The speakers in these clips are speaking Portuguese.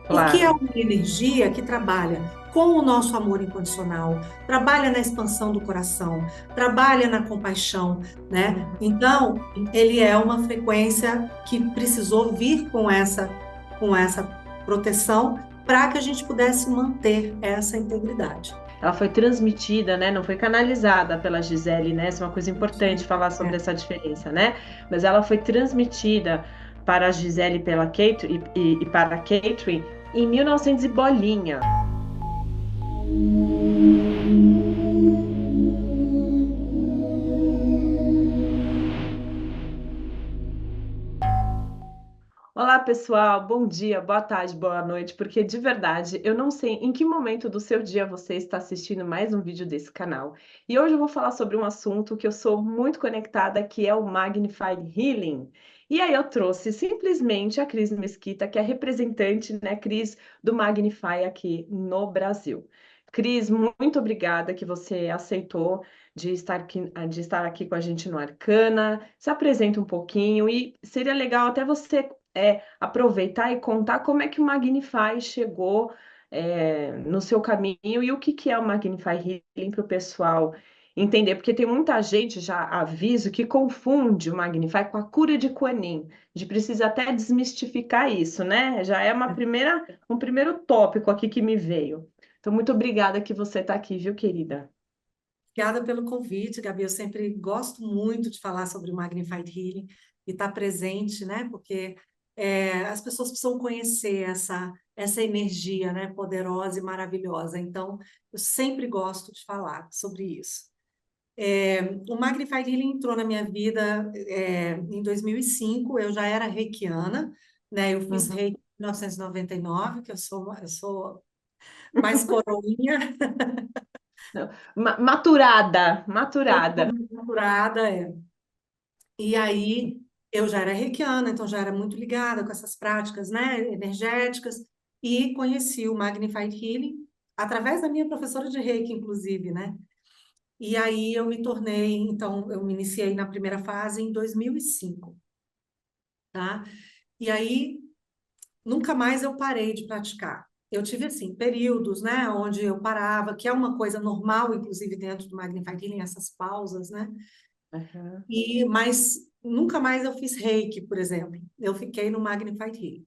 porque é Claro. uma energia que trabalha com o nosso amor incondicional, trabalha na expansão do coração, trabalha na compaixão, né? Então, ele é uma frequência que precisou vir com essa proteção para que a gente pudesse manter essa integridade. Ela foi transmitida, né? Não foi canalizada pela Gisele, né? Isso é uma coisa importante falar sobre É. essa diferença, né? Mas ela foi transmitida para a Gisele pela Kate e para a Catherine em 1900 e bolinha. Olá, pessoal. Bom dia, boa tarde, boa noite, porque de verdade eu não sei em que momento do seu dia você está assistindo mais um vídeo desse canal. E hoje eu vou falar sobre um assunto que eu sou muito conectada, que é o Magnified Healing. E aí eu trouxe simplesmente a Cris Mesquita, que é representante, né, Cris, do Magnify aqui no Brasil. Cris, muito obrigada que você aceitou de estar aqui com a gente no Arcana. Se apresenta um pouquinho e seria legal até você aproveitar e contar como é que o Magnify chegou no seu caminho e o que, que é o Magnify Healing para o pessoal entender, porque tem muita gente, já aviso, que confunde o Magnify com a cura de Kuan Yin. A gente precisa até desmistificar isso, né? Já é um primeiro tópico aqui que me veio. Então, muito obrigada que você está aqui, viu, querida? Obrigada pelo convite, Gabi. Eu sempre gosto muito de falar sobre o Magnified Healing e estar presente, né? Porque as pessoas precisam conhecer essa energia, né? Poderosa e maravilhosa. Então, eu sempre gosto de falar sobre isso. O Magnified Healing entrou na minha vida em 2005. Eu já era reikiana, né? Eu fiz Uhum. reiki em 1999, que eu sou mais coroinha. Não, maturada, Sou maturada. curada, é. E aí eu já era reikiana, então já era muito ligada com essas práticas, né, energéticas, e conheci o Magnified Healing através da minha professora de Reiki, inclusive, né? E aí eu me tornei, então eu me iniciei na primeira fase em 2005, tá? E aí nunca mais eu parei de praticar. Eu tive assim períodos, né, onde eu parava, que é uma coisa normal, inclusive dentro do Magnified Healing, essas pausas, né? Uhum. Mas nunca mais eu fiz reiki, por exemplo. Eu fiquei no Magnified Healing.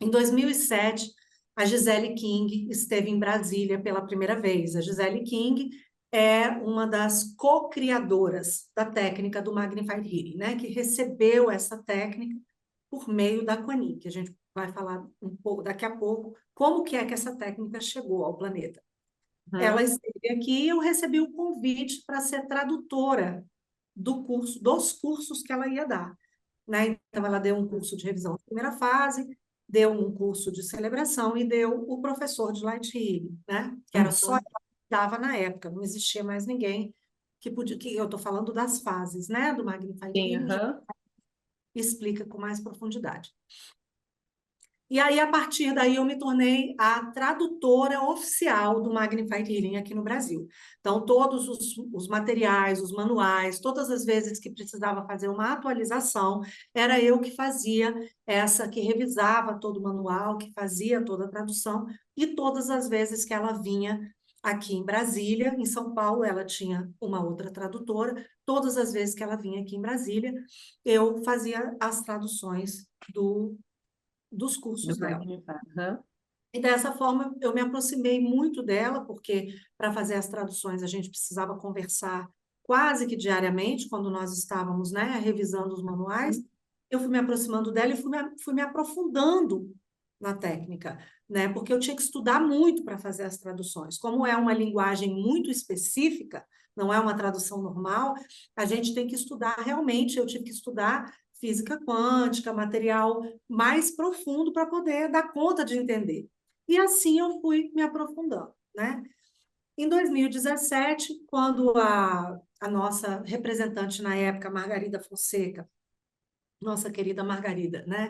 Em 2007, a Gisele King esteve em Brasília pela primeira vez. A Gisele King é uma das co-criadoras da técnica do Magnified Healing, né? Que recebeu essa técnica por meio da Kuan Yin, que a gente vai falar um pouco daqui a pouco, como que é que essa técnica chegou ao planeta. Ela Uhum. esteve aqui e eu recebi o convite para ser tradutora dos cursos que ela ia dar, né? Então, ela deu um curso de revisão de primeira fase, deu um curso de celebração e deu o professor de Light Healing, né? Que era só ela Uhum. que dava na época, não existia mais ninguém que podia, que eu estou falando das fases, né? Do Magnified Sim, Healing, já aham. explica com mais profundidade. E aí, a partir daí, eu me tornei a tradutora oficial do Magnified Healing aqui no Brasil. Então, todos os materiais, os manuais, todas as vezes que precisava fazer uma atualização, era eu que fazia que revisava todo o manual, que fazia toda a tradução, e todas as vezes que ela vinha aqui em Brasília, em São Paulo, ela tinha uma outra tradutora, todas as vezes que ela vinha aqui em Brasília, eu fazia as traduções dos Do cursos dela. Magnify. Aham. E dessa forma eu me aproximei muito dela, porque para fazer as traduções a gente precisava conversar quase que diariamente, quando nós estávamos, né, revisando os manuais. Uhum. Eu fui me aproximando dela e fui me aprofundando na técnica, né, porque eu tinha que estudar muito para fazer as traduções. Como é uma linguagem muito específica, não é uma tradução normal, a gente tem que estudar realmente. Eu tive que estudar física quântica, material mais profundo para poder dar conta de entender. E assim eu fui me aprofundando, né? Em 2017, quando a nossa representante na época, Margarida Fonseca, nossa querida Margarida, né,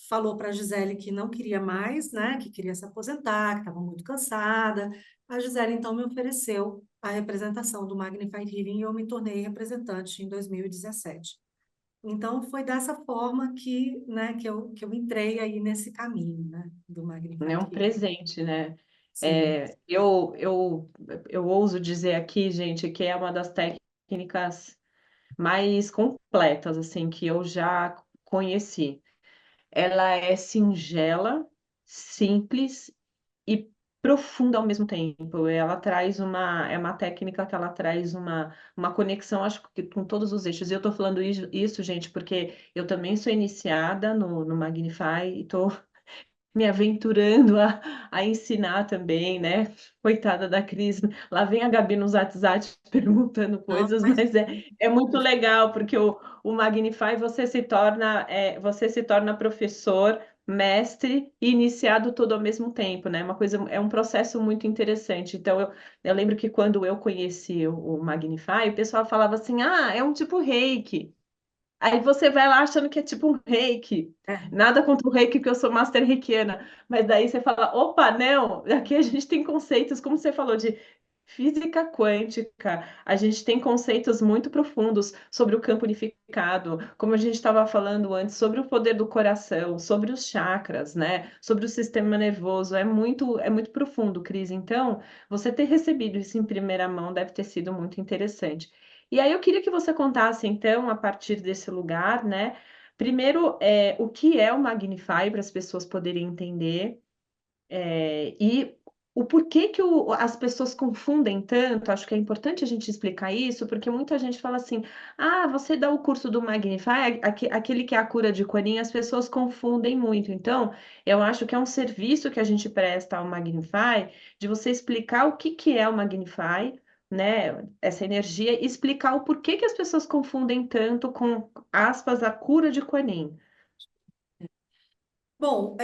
falou para a Gisele que não queria mais, né, que queria se aposentar, que estava muito cansada, a Gisele então me ofereceu a representação do Magnified Healing e eu me tornei representante em 2017. Então, foi dessa forma que, né, que eu entrei aí nesse caminho, né, do É Magnified um Healing. presente, né? Sim. Eu ouso dizer aqui, gente, que é uma das técnicas mais completas, assim, que eu já conheci. Ela é singela, simples e profunda ao mesmo tempo. Ela traz é uma técnica que ela traz uma conexão, acho que com todos os eixos. E eu estou falando isso, gente, porque eu também sou iniciada no Magnify e estou me aventurando a ensinar também, né? Coitada da Cris, lá vem a Gabi nos WhatsApp perguntando Não, coisas, mas mas é muito legal, porque o Magnify você se torna professor, mestre e iniciado tudo ao mesmo tempo, né? Uma coisa, é um processo muito interessante. Então, eu lembro que quando eu conheci o Magnify, o pessoal falava assim: ah, é um tipo reiki. Aí você vai lá achando que é tipo um reiki. é, Nada contra o reiki, que eu sou master reikiana. Mas daí você fala, opa, não, aqui a gente tem conceitos, como você falou, de física quântica. A gente tem conceitos muito profundos sobre o campo unificado, como a gente estava falando antes, sobre o poder do coração, sobre os chakras, né? Sobre o sistema nervoso. É muito profundo, Cris. Então, você ter recebido isso em primeira mão deve ter sido muito interessante. E aí eu queria que você contasse, então, a partir desse lugar, né? Primeiro, o que é o Magnify para as pessoas poderem entender, e o porquê que as pessoas confundem tanto. Acho que é importante a gente explicar isso, porque muita gente fala assim: ah, você dá o curso do Magnify, aquele que é a cura de Kuan Yin, as pessoas confundem muito. Então, eu acho que é um serviço que a gente presta ao Magnify, de você explicar o que que é o Magnify, né, essa energia, e explicar o porquê que as pessoas confundem tanto com, aspas, a cura de Kuan Yin. bom,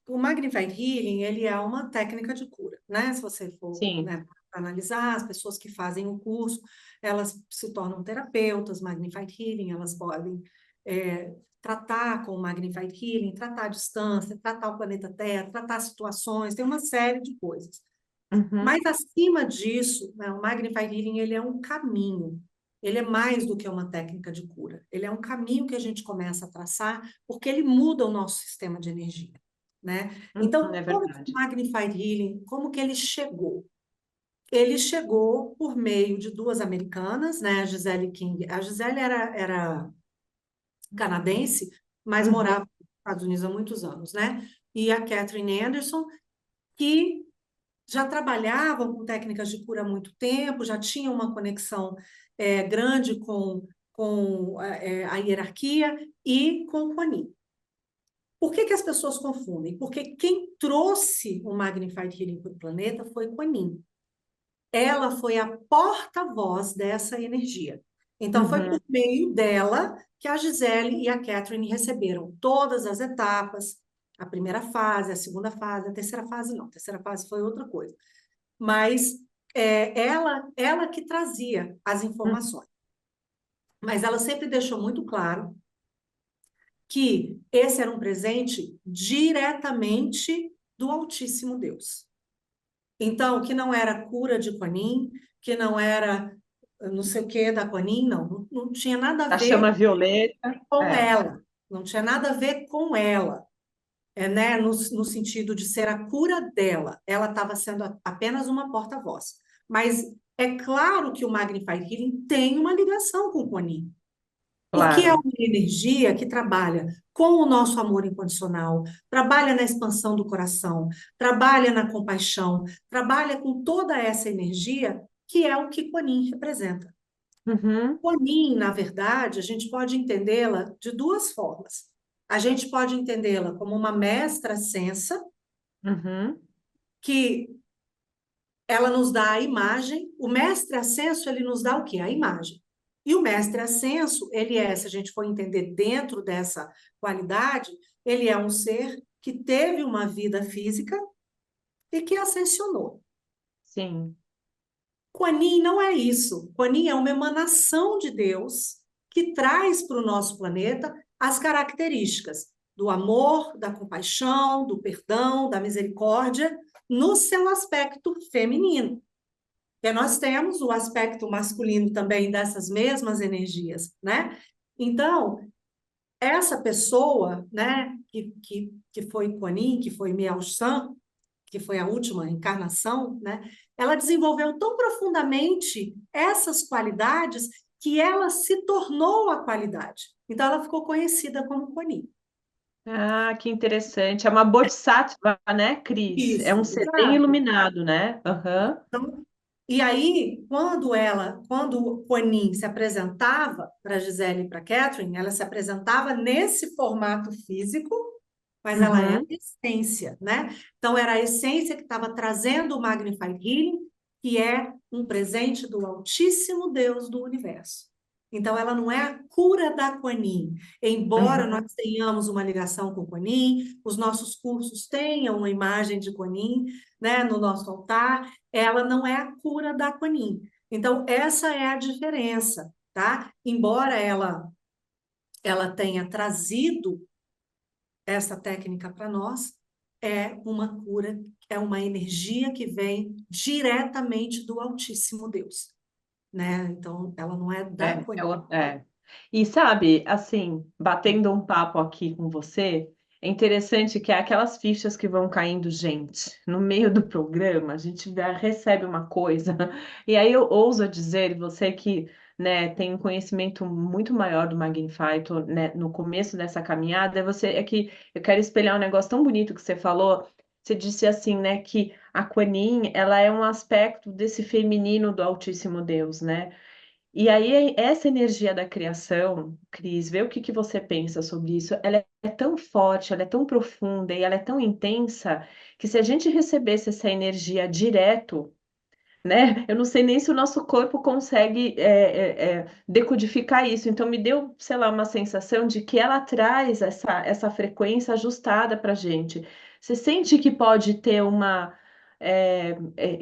o Magnified Healing, ele é uma técnica de cura, né? Se você for, Sim. né, analisar, as pessoas que fazem o curso, elas se tornam terapeutas, Magnified Healing, elas podem tratar com o Magnified Healing, tratar a distância, tratar o planeta Terra, tratar situações, tem uma série de coisas. Mas Uhum, acima disso, né, o Magnified Healing, ele é um caminho. Ele é mais do que uma técnica de cura. Ele é um caminho que a gente começa a traçar, porque ele muda o nosso sistema de energia, né? é Então, como que o verdade. Magnified Healing, como que ele chegou? Ele chegou por meio de duas americanas, né? A Gisele King. A Gisele era canadense, mas Uhum. morava nos Estados Unidos há muitos anos, né? E a Catherine Anderson, que já trabalhavam com técnicas de cura há muito tempo, já tinham uma conexão grande com a hierarquia e com o Kuan Yin. Por que que as pessoas confundem? Porque quem trouxe o Magnified Healing para o planeta foi Kuan Yin. Ela foi a porta-voz dessa energia. Então, foi Uhum. por meio dela que a Gisele e a Catherine receberam todas as etapas, a primeira fase, a segunda fase, a terceira fase não, a terceira fase foi outra coisa, mas ela que trazia as Uhum. informações. Mas ela sempre deixou muito claro que esse era um presente diretamente do Altíssimo Deus. Então, que não era cura de Kuan Yin, que não era não sei o que da Kuan Yin, não, não tinha nada a A ver chama violeta. com É. ela, não tinha nada a ver com ela, né? No sentido de ser a cura dela. Ela estava sendo apenas uma porta-voz. Mas é claro que o Magnified Healing tem uma ligação com o Kuan Yin, porque é Claro. uma energia que trabalha com o nosso amor incondicional, trabalha na expansão do coração, trabalha na compaixão, trabalha com toda essa energia que é o que Kuan Yin representa. Uhum. Kuan Yin, na verdade, a gente pode entendê-la de duas formas. A gente pode entendê-la como uma mestra ascensa, Uhum. que ela nos dá a imagem. O mestre ascenso, ele nos dá o quê? A imagem. E o mestre ascenso, ele é, se a gente for entender dentro dessa qualidade, ele é um ser que teve uma vida física e que ascensionou. Sim. Kuan Yin não é isso. Kuan Yin é uma emanação de Deus que traz para o nosso planeta as características do amor, da compaixão, do perdão, da misericórdia, no seu aspecto feminino. Porque nós temos o aspecto masculino também dessas mesmas energias, né? Então, essa pessoa, né, que foi Kuan que foi Miao Shan, que foi a última encarnação, né, ela desenvolveu tão profundamente essas qualidades que ela se tornou a qualidade. Então, ela ficou conhecida como Kuan Yin. Ah, que interessante. É uma Bodhisattva, né, Cris? É um Isso, ser bem exato. iluminado, né? Aham. Então, e aí, quando o Kuan Yin se apresentava para Gisele e para Catherine, ela se apresentava nesse formato físico, mas ela é a Uhum. essência, né? Então, era a essência que estava trazendo o Magnified Healing, que é um presente do Altíssimo Deus do Universo. Então, ela não é a cura da Kuan Yin. Embora Uhum. nós tenhamos uma ligação com o Kuan Yin, os nossos cursos tenham uma imagem de Kuan Yin, né, no nosso altar, ela não é a cura da Kuan Yin. Então, essa é a diferença, tá? Embora ela tenha trazido essa técnica para nós, é uma cura, é uma energia que vem diretamente do Altíssimo Deus, né? Então, ela não é da É, Kuan é, Yin. é. E sabe, assim, batendo um papo aqui com você, é interessante que é aquelas fichas que vão caindo, gente, no meio do programa, a gente recebe uma coisa, e aí eu ouso dizer, você que, né, tem um conhecimento muito maior do Magnify, tô, né, no começo dessa caminhada, é que eu quero espelhar um negócio tão bonito que você falou. Você disse assim, né, que a Kuan Yin, ela é um aspecto desse feminino do Altíssimo Deus, né? E aí, essa energia da criação, Cris, vê o que que você pensa sobre isso. Ela é tão forte, ela é tão profunda e ela é tão intensa que se a gente recebesse essa energia direto, né? Eu não sei nem se o nosso corpo consegue decodificar isso. Então, me deu, sei lá, uma sensação de que ela traz essa frequência ajustada para a gente. Você sente que pode ter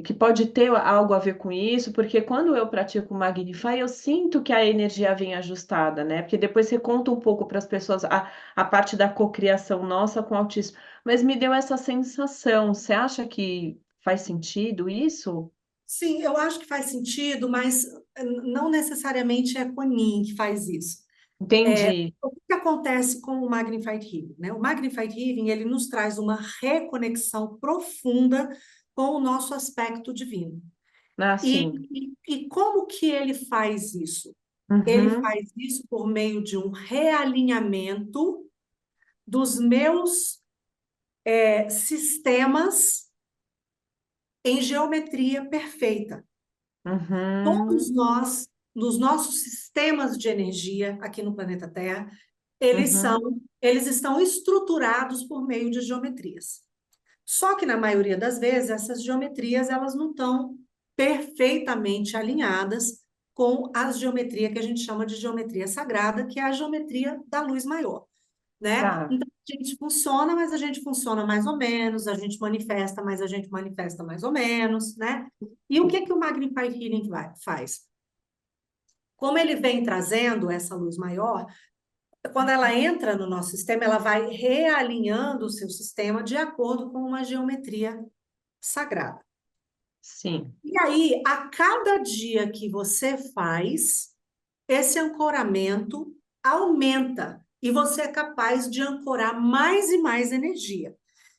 que pode ter algo a ver com isso? Porque quando eu pratico o Magnify, eu sinto que a energia vem ajustada, né? Porque depois você conta um pouco para as pessoas a parte da cocriação nossa com o autismo. Mas me deu essa sensação. Você acha que faz sentido isso? Sim, eu acho que faz sentido, mas não necessariamente é a Kuan Yin que faz isso. Entendi. O que acontece com o Magnified Healing, né? O Magnified Healing, ele nos traz uma reconexão profunda com o nosso aspecto divino. Ah, E, sim. e como que ele faz isso? Ele Uhum, faz isso por meio de um realinhamento dos meus sistemas em geometria perfeita. Todos uhum, nós, nos nossos sistemas de energia aqui no planeta Terra, uhum. eles estão estruturados por meio de geometrias. Só que na maioria das vezes essas geometrias elas não estão perfeitamente alinhadas com a geometria que a gente chama de geometria sagrada, que é a geometria da luz maior, né? Tá. Então a gente funciona, mas a gente funciona mais ou menos, a gente manifesta, mas a gente manifesta mais ou menos, né? E o que que o Magnified Healing faz? Como ele vem trazendo essa luz maior, quando ela entra no nosso sistema, ela vai realinhando o seu sistema de acordo com uma geometria sagrada. Sim, E aí, a cada dia que você faz, esse ancoramento aumenta e você é capaz de ancorar mais e mais energia.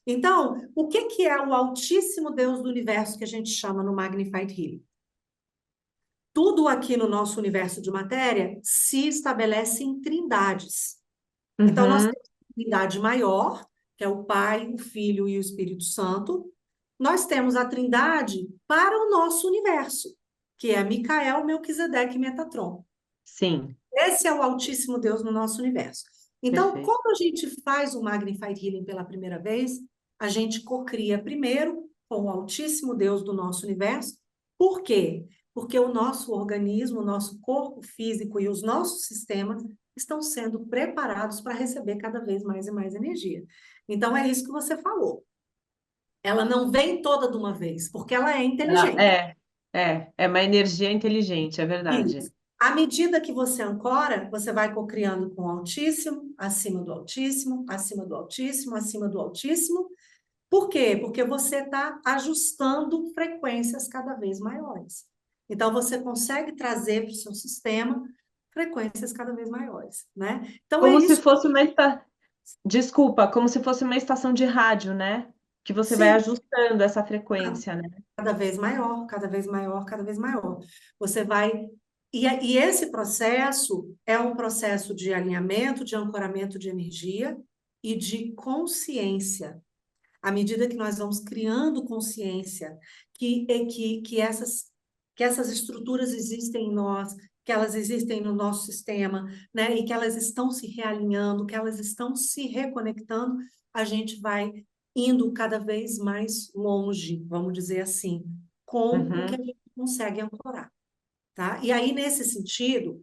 Então, o que que é o Altíssimo Deus do Universo que a gente chama no Magnified Healing? Tudo aqui no nosso universo de matéria se estabelece em trindades. Então, nós uhum, temos a trindade maior, que é o Pai, o Filho e o Espírito Santo. Nós temos a trindade para o nosso universo, que é Micael, Melquisedeque e Metatron. sim, Esse é o Altíssimo Deus no nosso universo. Então, perfeito. quando a gente faz o Magnified Healing pela primeira vez, a gente cocria primeiro com o Altíssimo Deus do nosso universo. Por quê? Porque o nosso organismo, o nosso corpo físico e os nossos sistemas estão sendo preparados para receber cada vez mais e mais energia. Então, é isso que você falou. Ela não vem toda de uma vez, porque ela é Ela inteligente. é uma energia inteligente, é verdade. Isso. À medida que você ancora, você vai cocriando com o Altíssimo, acima do Altíssimo, acima do Altíssimo, acima do Altíssimo. Por quê? Porque você está ajustando frequências cada vez maiores. Então, você consegue trazer para o seu sistema frequências cada vez maiores, né? Então é Como se isso. fosse uma desculpa, como se fosse uma estação de rádio, né? Que você vai Sim, ajustando essa frequência, né? cada vez maior, cada vez maior, cada vez maior. Você vai. E esse processo é um processo de alinhamento, de ancoramento de energia e de consciência. À medida que nós vamos criando consciência que essas estruturas existem em nós, que elas existem no nosso sistema, né, e que elas estão se realinhando, que elas estão se reconectando, a gente vai indo cada vez mais longe, vamos dizer assim, com o que a Uhum. gente consegue ancorar, tá? E aí, nesse sentido,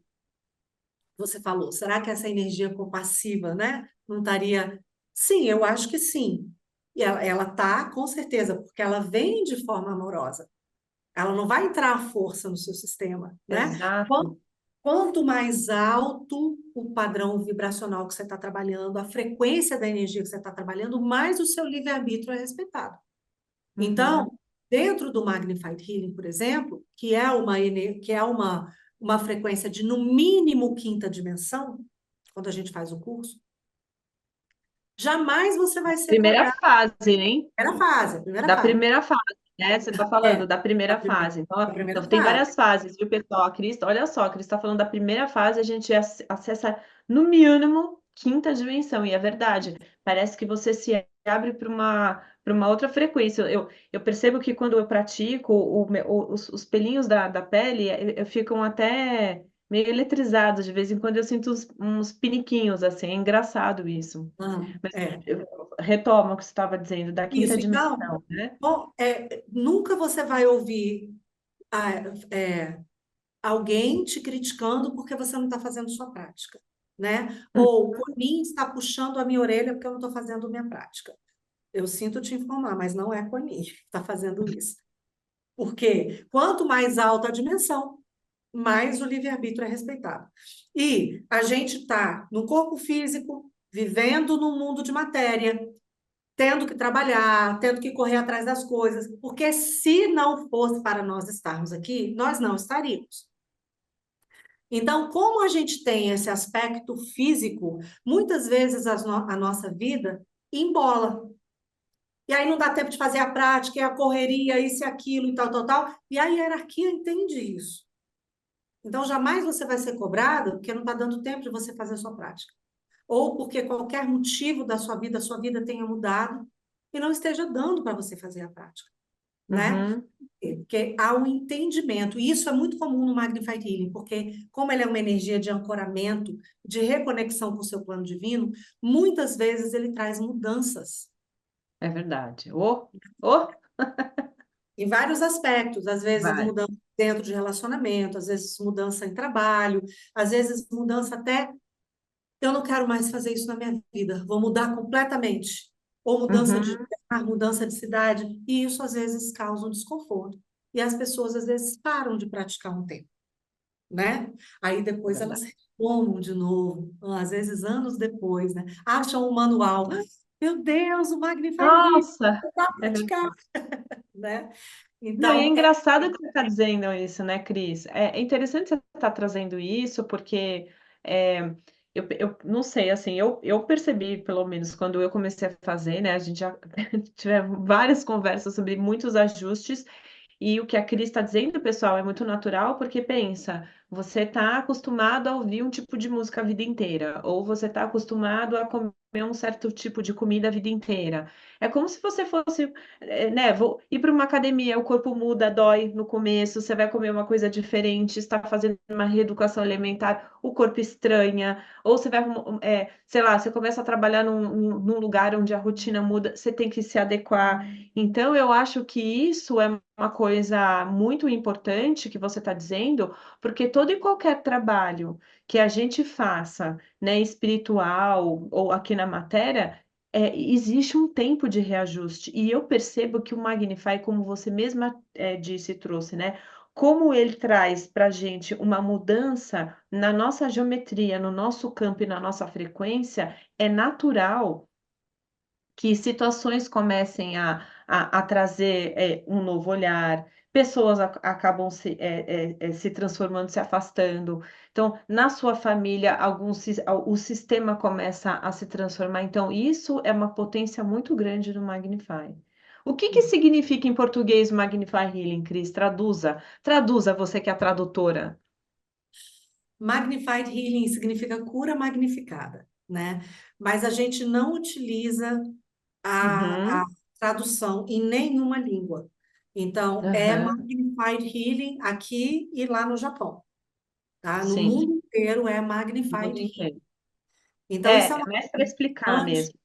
você falou, será que essa energia compassiva, né, não estaria... Sim, eu acho que sim. E ela tá, com certeza, porque ela vem de forma amorosa. Ela não vai entrar à força no seu sistema, né? Exato. Quanto mais alto o padrão vibracional que você está trabalhando, a frequência da energia que você está trabalhando, mais o seu livre-arbítrio é respeitado. Uhum. Então, dentro do Magnified Healing, por exemplo, que é uma frequência de no mínimo quinta dimensão, quando a gente faz o curso, jamais você vai ser Primeira cobrado. fase, hein? Primeira fase, primeira Da fase. primeira fase, né? Você está É, falando da a primeira primeira, fase. Então, a primeira tem fase. várias fases, viu, pessoal? A Cris, olha só, a Cris está falando da primeira fase, a gente acessa no mínimo quinta dimensão, e é verdade. Parece que você se abre para uma outra frequência. Eu percebo que quando eu pratico, os pelinhos da pele ficam até meio eletrizados. De vez em quando eu sinto uns piniquinhos, assim, é engraçado isso. Ah, Mas é. retoma o que você estava dizendo, da quinta Isso. Então, dimensão, né? bom, nunca você vai ouvir ah, alguém te criticando porque você não está fazendo sua prática, né? Ou por mim está puxando a minha orelha porque eu não estou fazendo minha prática. Eu sinto te informar, mas não é por mim que está fazendo isso. Porque quanto mais alta a dimensão, mais o livre-arbítrio é respeitado. E a gente está no corpo físico, vivendo num mundo de matéria, tendo que trabalhar, tendo que correr atrás das coisas, porque se não fosse para nós estarmos aqui, nós não estaríamos. Então, como a gente tem esse aspecto físico, muitas vezes a nossa vida embola. E aí não dá tempo de fazer a prática, é a correria, isso e aquilo e tal, tal, tal. E a hierarquia entende isso. Então, jamais você vai ser cobrado porque não está dando tempo de você fazer a sua prática. Ou porque qualquer motivo da sua vida tenha mudado e não esteja dando para você fazer a prática, né? Uhum, Porque há um entendimento, e isso é muito comum no Magnified Healing, porque como ele é uma energia de ancoramento, de reconexão com o seu plano divino, muitas vezes ele traz mudanças é verdade. Oh, em vários aspectos, às vezes vai. mudança dentro de relacionamento, às vezes mudança em trabalho, às vezes mudança até eu não quero mais fazer isso na minha vida, vou mudar completamente. Ou mudança de Uhum, lugar, mudança de cidade, e isso às vezes causa um desconforto. E as pessoas às vezes param de praticar um tempo, né? Aí é depois elas verdade. retomam de novo, às vezes anos depois, né? Acham um manual. Meu Deus, o Magnify Rio, Nossa! vou lá É praticar, né? Não, e é Então, engraçado que você está dizendo isso, né, Cris? É interessante você estar trazendo isso, porque eu não sei, assim, eu percebi, pelo menos, quando eu comecei a fazer, né? A gente já tivemos várias conversas sobre muitos ajustes, e o que a Cris está dizendo, pessoal, é muito natural, porque pensa, você está acostumado a ouvir um tipo de música a vida inteira, ou você está acostumado a comer um certo tipo de comida a vida inteira. É como se você fosse, né, vou ir para uma academia, o corpo muda, dói no começo, você vai comer uma coisa diferente, está fazendo uma reeducação alimentar, o corpo estranha, ou você vai, sei lá, você começa a trabalhar num lugar onde a rotina muda, você tem que se adequar. Então, eu acho que isso é uma coisa muito importante que você está dizendo, porque todo e qualquer trabalho que a gente faça, né, espiritual ou aqui na matéria, existe um tempo de reajuste. E eu percebo que o Magnify, como você mesma disse e trouxe, né? Como ele traz para a gente uma mudança na nossa geometria, no nosso campo e na nossa frequência, é natural que situações comecem a trazer um novo olhar, pessoas acabam se transformando, se afastando. Então, na sua família, o sistema começa a se transformar. Então, isso é uma potência muito grande do Magnify. O que que significa em português Magnify Healing, Cris? Traduza. Traduza, você que é a tradutora. Magnified Healing significa cura magnificada, né? Mas a gente não utiliza a Uhum, tradução em nenhuma língua. Então, é aham, Magnified Healing aqui e lá no Japão, tá? No sim, mundo inteiro é no Magnified mundo Healing. inteiro. Então, isso é É uma mais para coisa explicar importante, mesmo.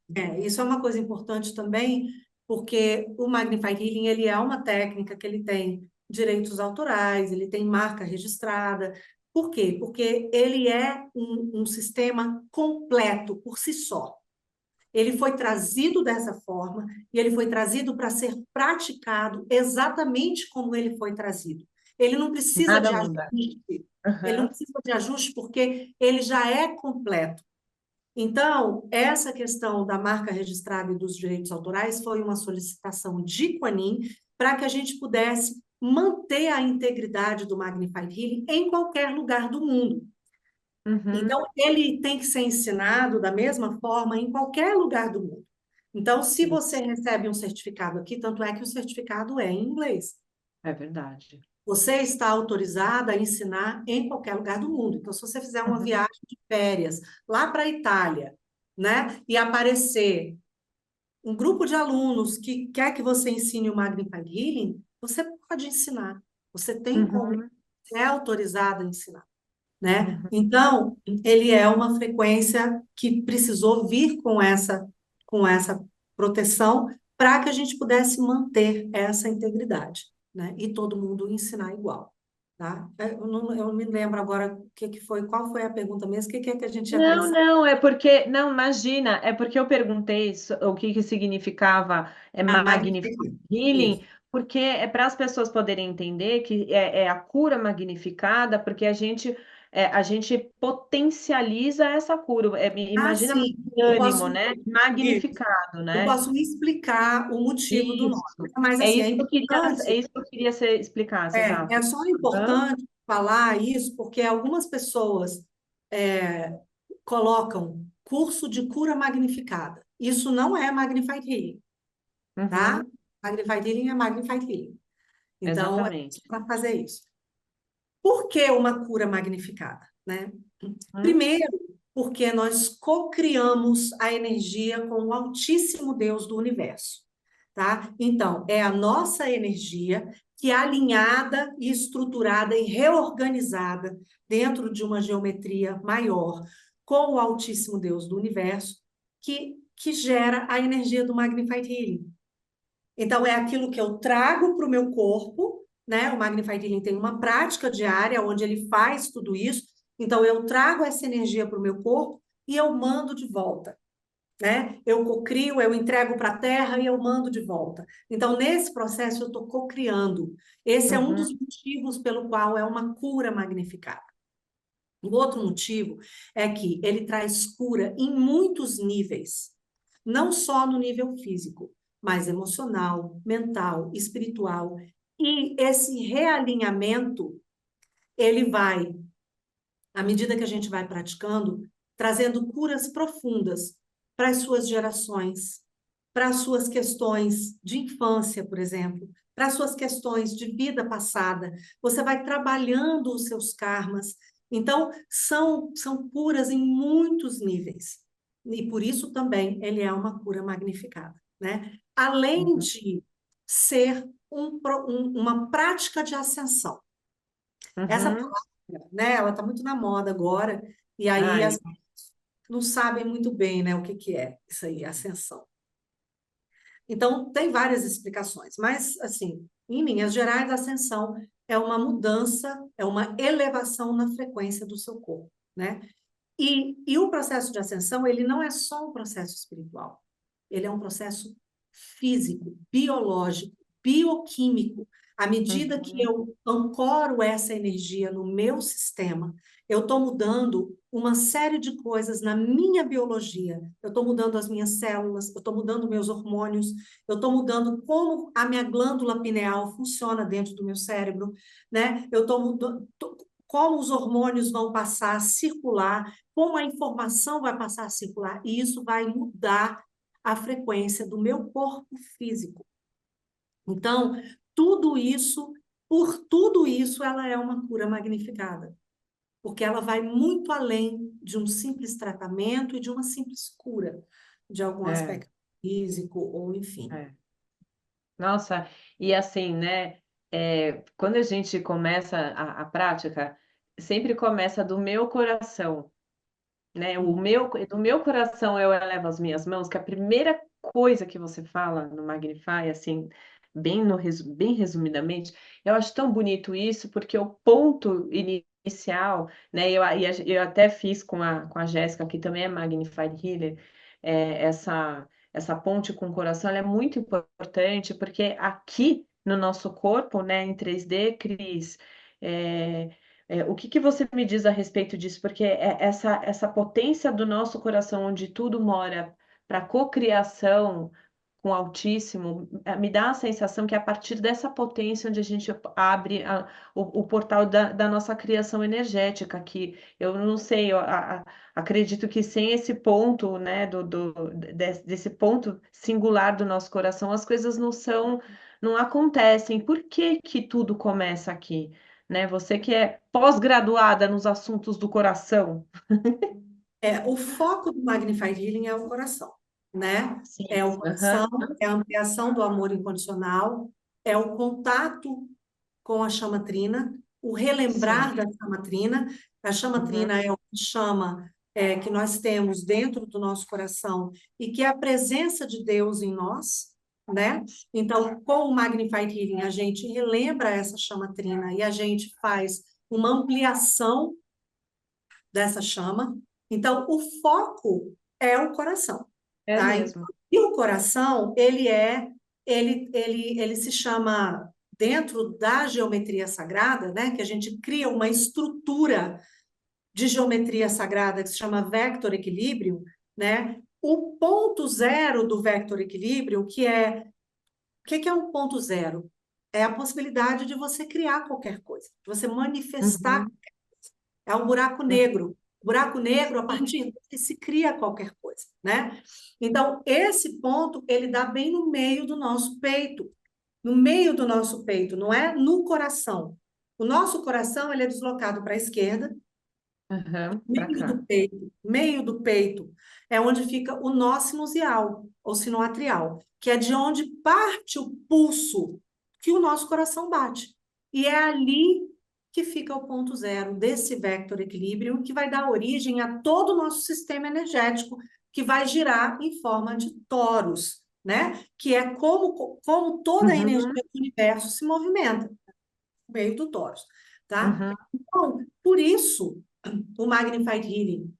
isso é uma coisa importante também, porque o Magnified Healing, ele é uma técnica que ele tem direitos autorais, ele tem marca registrada. Por quê? Porque ele é um sistema completo por si só. Ele foi trazido dessa forma e ele foi trazido para ser praticado exatamente como ele foi trazido. Ele não precisa Nada de muda. ajuste. Ele não Aham, precisa de ajuste porque ele já é completo. Então, essa questão da marca registrada e dos direitos autorais foi uma solicitação de Quanin para que a gente pudesse manter a integridade do Magnified Healing em qualquer lugar do mundo. uhum. Então, ele tem que ser ensinado da mesma forma em qualquer lugar do mundo. Então, se você Isso, recebe um certificado aqui, tanto é que o certificado é em inglês. é verdade. Você está autorizada a ensinar em qualquer lugar do mundo. Então, se você fizer uma Uhum. viagem de férias lá para a Itália, né, e aparecer um grupo de alunos que quer que você ensine o Magnified Healing, você pode ensinar. Você tem como, Uhum, você é autorizada a ensinar, né? uhum. Então, ele é uma frequência que precisou vir com essa proteção para que a gente pudesse manter essa integridade, né? E todo mundo ensinar igual, tá? Eu não me lembro agora o que que foi, qual foi a pergunta mesmo, o que que é que a gente ia Não, pensar? não, é porque, não, imagina, é porque eu perguntei o que que significava A Magnify Magnified Healing, Isso. porque é para as pessoas poderem entender que é a cura magnificada, porque a gente potencializa essa cura. Ah, Imagina sim, eu ânimo, posso, né? isso, Magnificado, eu né? posso explicar o motivo do nome, Isso. mas É assim, é isso que eu queria, é importante. isso que eu queria que você explicasse, É exato. só Hã? importante falar isso porque algumas pessoas colocam curso de cura magnificada. Isso não é Magnified Healing, tá? Uhum, Magnified Healing é Magnified Healing. Então, é exatamente. para fazer isso. Por que uma cura magnificada, né? Hum, Primeiro, porque nós co-criamos a energia com o Altíssimo Deus do universo, tá? Então, é a nossa energia que é alinhada e estruturada e reorganizada dentro de uma geometria maior com o Altíssimo Deus do universo que gera a energia do Magnified Healing. Então, é aquilo que eu trago para o meu corpo, né? O Magnified Healing tem uma prática diária onde ele faz tudo isso. Então, eu trago essa energia para o meu corpo e eu mando de volta, né? Eu cocrio, eu entrego para a terra e eu mando de volta. Então, nesse processo, eu estou cocriando. Esse é um uhum, dos motivos pelo qual é uma cura magnificada. O outro motivo é que ele traz cura em muitos níveis, não só no nível físico, mas emocional, mental, espiritual. E esse realinhamento, ele vai, à medida que a gente vai praticando, trazendo curas profundas para as suas gerações, para as suas questões de infância, por exemplo, para as suas questões de vida passada. Você vai trabalhando os seus karmas. Então, são curas em muitos níveis. E por isso também ele é uma cura magnificada, né? Além uhum, de ser uma prática de ascensão. Essa uhum. palavra, né, ela está muito na moda agora, e aí Ai, as pessoas não sabem muito bem, né, o que que é isso aí, ascensão. Então, tem várias explicações, mas, assim, em linhas gerais, a ascensão é uma mudança, é uma elevação na frequência do seu corpo, né? E o processo de ascensão, ele não é só um processo espiritual, ele é um processo físico, biológico, bioquímico. À medida que Uhum. eu ancoro essa energia no meu sistema, eu estou mudando uma série de coisas na minha biologia. Eu estou mudando as minhas células, eu estou mudando meus hormônios, eu estou mudando como a minha glândula pineal funciona dentro do meu cérebro, né? Eu estou mudando como os hormônios vão passar a circular, como a informação vai passar a circular, e isso vai mudar a frequência do meu corpo físico. Então, tudo isso, por tudo isso, ela é uma cura magnificada, porque ela vai muito além de um simples tratamento e de uma simples cura de algum É, aspecto físico ou enfim. é. Nossa, e assim, né, quando a gente começa a prática, sempre começa do meu coração, né, do meu coração eu elevo as minhas mãos, que a primeira coisa que você fala no Magnify, assim, bem resumidamente, eu acho tão bonito isso, porque o ponto inicial, né, eu até fiz com a Jéssica, que também é Magnified Healer, essa ponte com o coração, ela é muito importante, porque aqui no nosso corpo, né, em 3D, Cris, eh o que que você me diz a respeito disso? Porque essa potência do nosso coração, onde tudo mora, para cocriação com o Altíssimo, me dá a sensação que é a partir dessa potência onde a gente abre o portal da nossa criação energética, que eu não sei, acredito que sem esse ponto, né, desse ponto singular do nosso coração, as coisas não acontecem. Por que que tudo começa aqui? Né? Você que é pós-graduada nos assuntos do coração. O foco do Magnified Healing é o coração, né? Sim. É o Aham, coração, é a ampliação do amor incondicional, é o contato com a chama trina, o relembrar sim. da chama trina. A chama Uhum, trina é uma chama que nós temos dentro do nosso coração e que é a presença de Deus em nós, né? Então, com o Magnified Healing, a gente relembra essa chama trina e a gente faz uma ampliação dessa chama. Então, o foco é o coração, é tá? mesmo. E o coração, ele se chama, dentro da geometria sagrada, né, que a gente cria uma estrutura de geometria sagrada que se chama vector equilíbrio, né? O ponto zero do vector equilíbrio, o que é um ponto zero? É a possibilidade de você criar qualquer coisa, de você manifestar. Uhum, É um buraco uhum. negro. Buraco negro, a Sim. partir dele se cria qualquer coisa, né? Então, esse ponto, ele dá bem no meio do nosso peito. No meio do nosso peito, não é no coração. O nosso coração, ele é deslocado para a esquerda, Aham, para cá. meio do peito é onde fica o nó sinusial, ou sinoatrial, que é de onde parte o pulso que o nosso coração bate. E é ali que fica o ponto zero desse vector equilíbrio, que vai dar origem a todo o nosso sistema energético, que vai girar em forma de toros, né? Que é como toda a energia Uhum, do universo se movimenta, no meio do toros, tá? uhum. Então, por isso, o Magnified Healing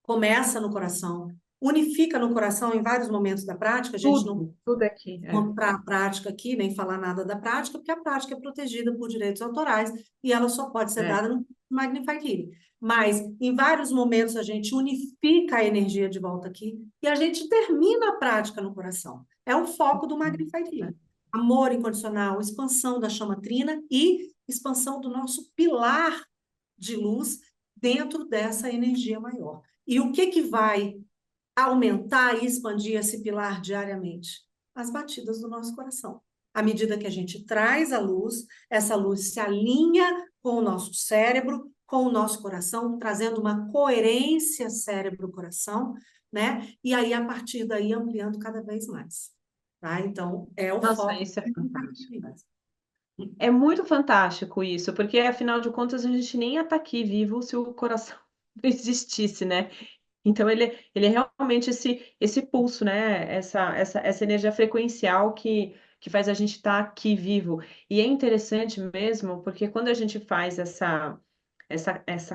começa no coração, unifica no coração em vários momentos da prática. A gente não Tudo aqui. mostrar a prática aqui, nem falar nada da prática, porque a prática é protegida por direitos autorais e ela só pode ser É. dada no Magnified Healing. Mas, em vários momentos, a gente unifica a energia de volta aqui e a gente termina a prática no coração. É o foco do Magnified É. Healing. Amor incondicional, expansão da chama trina e expansão do nosso pilar de luz dentro dessa energia maior. E o que que vai aumentar e expandir esse pilar diariamente? As batidas do nosso coração. À medida que a gente traz a luz, essa luz se alinha com o nosso cérebro, com o nosso coração, trazendo uma coerência cérebro-coração, né? E aí, a partir daí, ampliando cada vez mais. Tá? Então, é o Nossa, foco. isso é fantástico. É muito fantástico isso, porque afinal de contas a gente nem ia estar aqui vivo se o coração não existisse, né? Então ele é realmente esse pulso, né, essa energia frequencial que faz a gente estar aqui vivo. E é interessante mesmo, porque quando a gente faz essa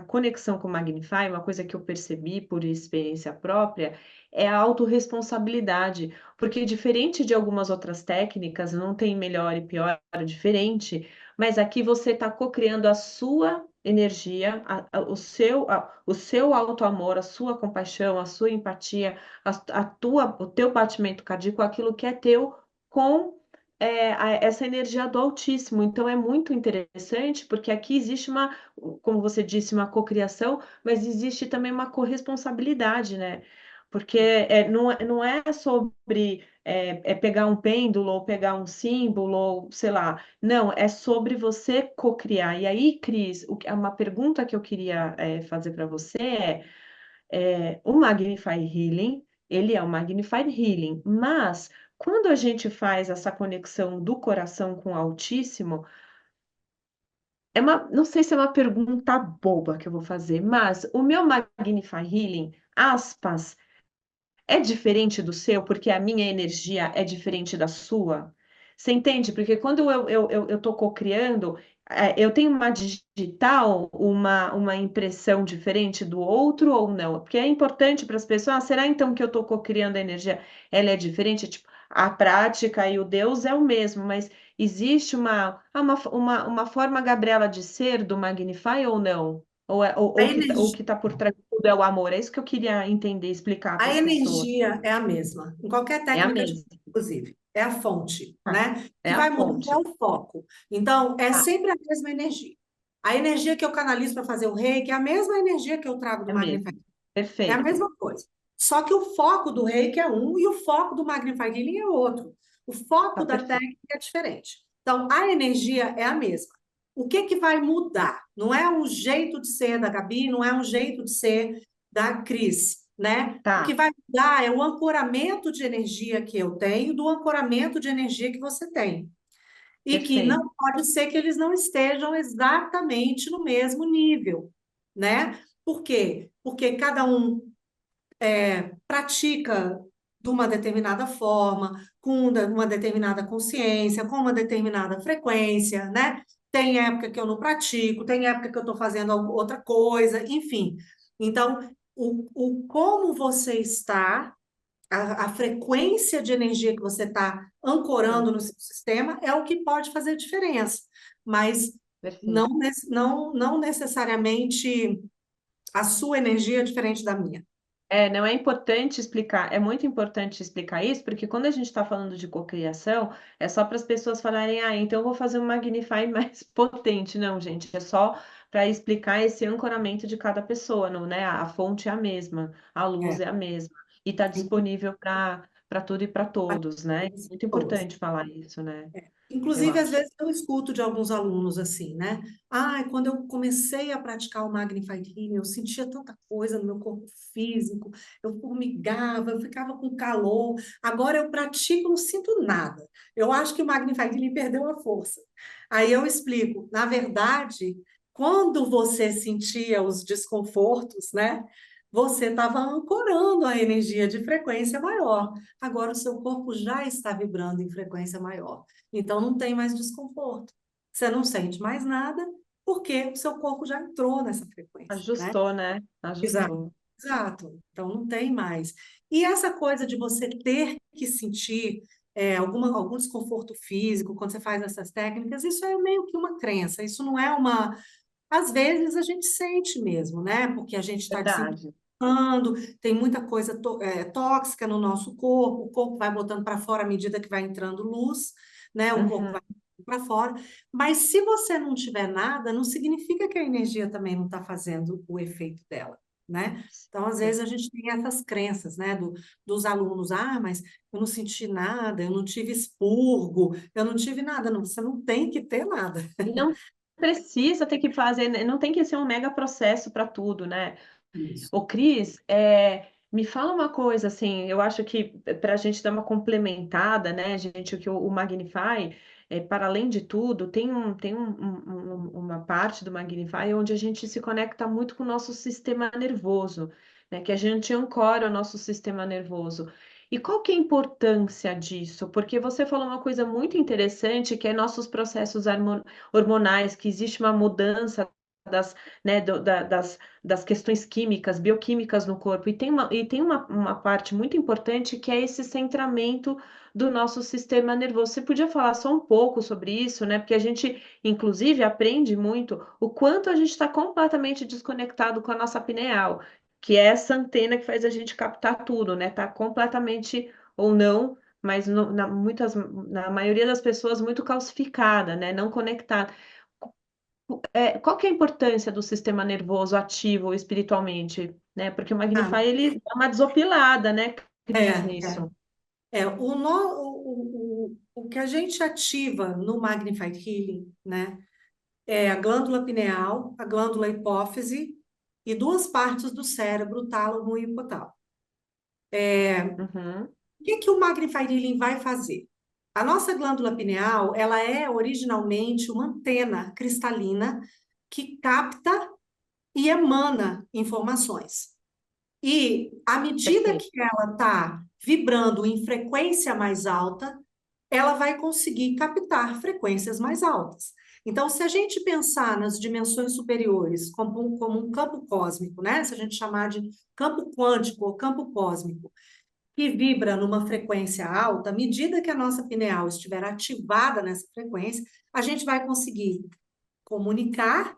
conexão com o Magnify, uma coisa que eu percebi por experiência própria, é a autorresponsabilidade, porque diferente de algumas outras técnicas, não tem melhor e pior, é diferente, mas aqui você está co-criando a sua energia, o seu auto-amor, a sua compaixão, a sua empatia, o teu batimento cardíaco, aquilo que é teu com essa energia do Altíssimo. Então é muito interessante, porque aqui existe uma, como você disse, uma cocriação, mas existe também uma corresponsabilidade, né? Porque não é sobre pegar um pêndulo ou pegar um símbolo, ou sei lá. Não, é sobre você cocriar. E aí, Cris, uma pergunta que eu queria fazer para você o Magnify Healing, ele é o Magnified Healing, mas quando a gente faz essa conexão do coração com o Altíssimo, não sei se é uma pergunta boba que eu vou fazer, mas o meu Magnify Healing, aspas, é diferente do seu, porque a minha energia é diferente da sua? Você entende? Porque quando eu tô co-criando, eu tenho uma digital, uma impressão diferente do outro ou não? Porque é importante para as pessoas, será então que eu tô co-criando a energia, ela é diferente? Tipo, a prática e o Deus é o mesmo, mas existe uma forma, Gabriela, de ser do Magnify ou não? A O energia, que está por trás de tudo é o amor. É isso que eu queria entender, explicar para a as pessoas. energia é a mesma, em qualquer É a técnica, mesma. inclusive, é a fonte, Tá. né? É Que a vai mudar é fonte. o foco. Então, é Tá. sempre a mesma energia. A energia que eu canalizo para fazer o reiki é a mesma energia que eu trago do É Magnify. mesmo. É a Perfeito. mesma coisa. Só que o foco do reiki é um e o foco do Magnify Healing é outro. O Tá foco da perfeito. técnica é diferente. Então, a energia é a mesma. O que que vai mudar? Não é um jeito de ser da Gabi, não é um jeito de ser da Cris, né? O que Tá. vai mudar é o ancoramento de energia que eu tenho do ancoramento de energia que você tem. E que Perfeito. não pode ser que eles não estejam exatamente no mesmo nível, né? Por quê? Porque cada um pratica de uma determinada forma, com uma determinada consciência, com uma determinada frequência, né? Tem época que eu não pratico, tem época que eu estou fazendo outra coisa, enfim. Então, o como você está, a frequência de energia que você está Sim. ancorando no seu sistema é o que pode fazer diferença, mas Perfeito. não necessariamente a sua energia é diferente da minha. Não é importante explicar, é muito importante explicar isso, porque quando a gente está falando de cocriação, é só para as pessoas falarem, então eu vou fazer um Magnify mais potente. Não, gente, é só para explicar esse ancoramento de cada pessoa, não, né? A fonte é a mesma, a luz É. é a mesma, e está disponível para tudo e para todos, né? É muito Pessoas. importante falar isso, né? Eu Inclusive, às acho. vezes eu escuto de alguns alunos assim, né? Quando eu comecei a praticar o Magnified Healing, eu sentia tanta coisa no meu corpo físico, eu formigava, eu ficava com calor. Agora eu pratico, não sinto nada. Eu acho que o Magnified Healing perdeu a força. Aí eu explico, na verdade, quando você sentia os desconfortos, né? Você estava ancorando a energia de frequência maior. Agora o seu corpo já está vibrando em frequência maior. Então não tem mais desconforto. Você não sente mais nada, porque o seu corpo já entrou nessa frequência, né? Ajustou, né? Exato. Ajustou. Exato. Então não tem mais. E essa coisa de você ter que sentir algum desconforto físico quando você faz essas técnicas, isso é meio que uma crença. Isso não é uma. Às vezes a gente sente mesmo, né? Porque a gente está Verdade. desintoxicando, tem muita coisa tóxica no nosso corpo, o corpo vai botando para fora à medida que vai entrando luz, né? O corpo Uhum. vai para fora. Mas se você não tiver nada, não significa que a energia também não está fazendo o efeito dela, né? Então, às vezes, a gente tem essas crenças, né, dos alunos, mas eu não senti nada, eu não tive expurgo, eu não tive nada. Não, você não tem que ter nada. E não precisa ter que fazer, né, não tem que ser um mega processo para tudo, né? Isso. Ô, Cris, me fala uma coisa, assim, eu acho que para a gente dar uma complementada, né, gente, o que o Magnify, para além de tudo, uma parte do Magnify onde a gente se conecta muito com o nosso sistema nervoso, né, que a gente ancora o nosso sistema nervoso. E qual que é a importância disso? Porque você falou uma coisa muito interessante, que é nossos processos hormonais, que existe uma mudança das, né, das questões químicas, bioquímicas no corpo. E tem uma parte muito importante que é esse centramento do nosso sistema nervoso. Você podia falar só um pouco sobre isso, né? Porque a gente, inclusive, aprende muito o quanto a gente está completamente desconectado com a nossa pineal, que é essa antena que faz a gente captar tudo, né? Tá completamente ou não, mas na maioria das pessoas muito calcificada, né? Não conectada. Qual que é a importância do sistema nervoso ativo espiritualmente, né? Porque o Ah, Magnify, ele dá uma desopilada, né, Cris, é, nisso. o que a gente ativa no Magnified Healing, né, é a glândula pineal, a glândula hipófise e duas partes do cérebro, o tálamo e o hipotálamo. Uhum, O que que o Magnified Healing vai fazer? A nossa glândula pineal, ela é originalmente uma antena cristalina que capta e emana informações. E à medida perfeito. que ela está vibrando em frequência mais alta, ela vai conseguir captar frequências mais altas. Então, se a gente pensar nas dimensões superiores como um campo cósmico, né? Se a gente chamar de campo quântico ou campo cósmico, que vibra numa frequência alta, à medida que a nossa pineal estiver ativada nessa frequência, a gente vai conseguir comunicar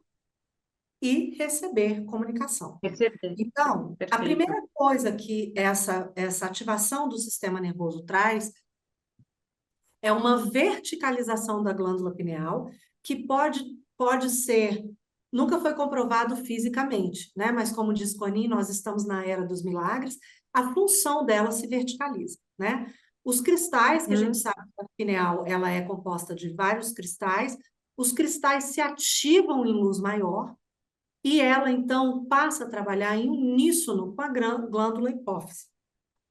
e receber comunicação. Perceber, Então, a perfeito. primeira coisa que essa ativação do sistema nervoso traz é uma verticalização da glândula pineal, que pode ser, nunca foi comprovado fisicamente, né? Mas como diz Conin, nós estamos na era dos milagres, a função dela se verticaliza, né? Os cristais, que a gente Uhum, sabe que a pineal, ela é composta de vários cristais, os cristais se ativam em luz maior, e ela, então, passa a trabalhar em uníssono com a glândula hipófise,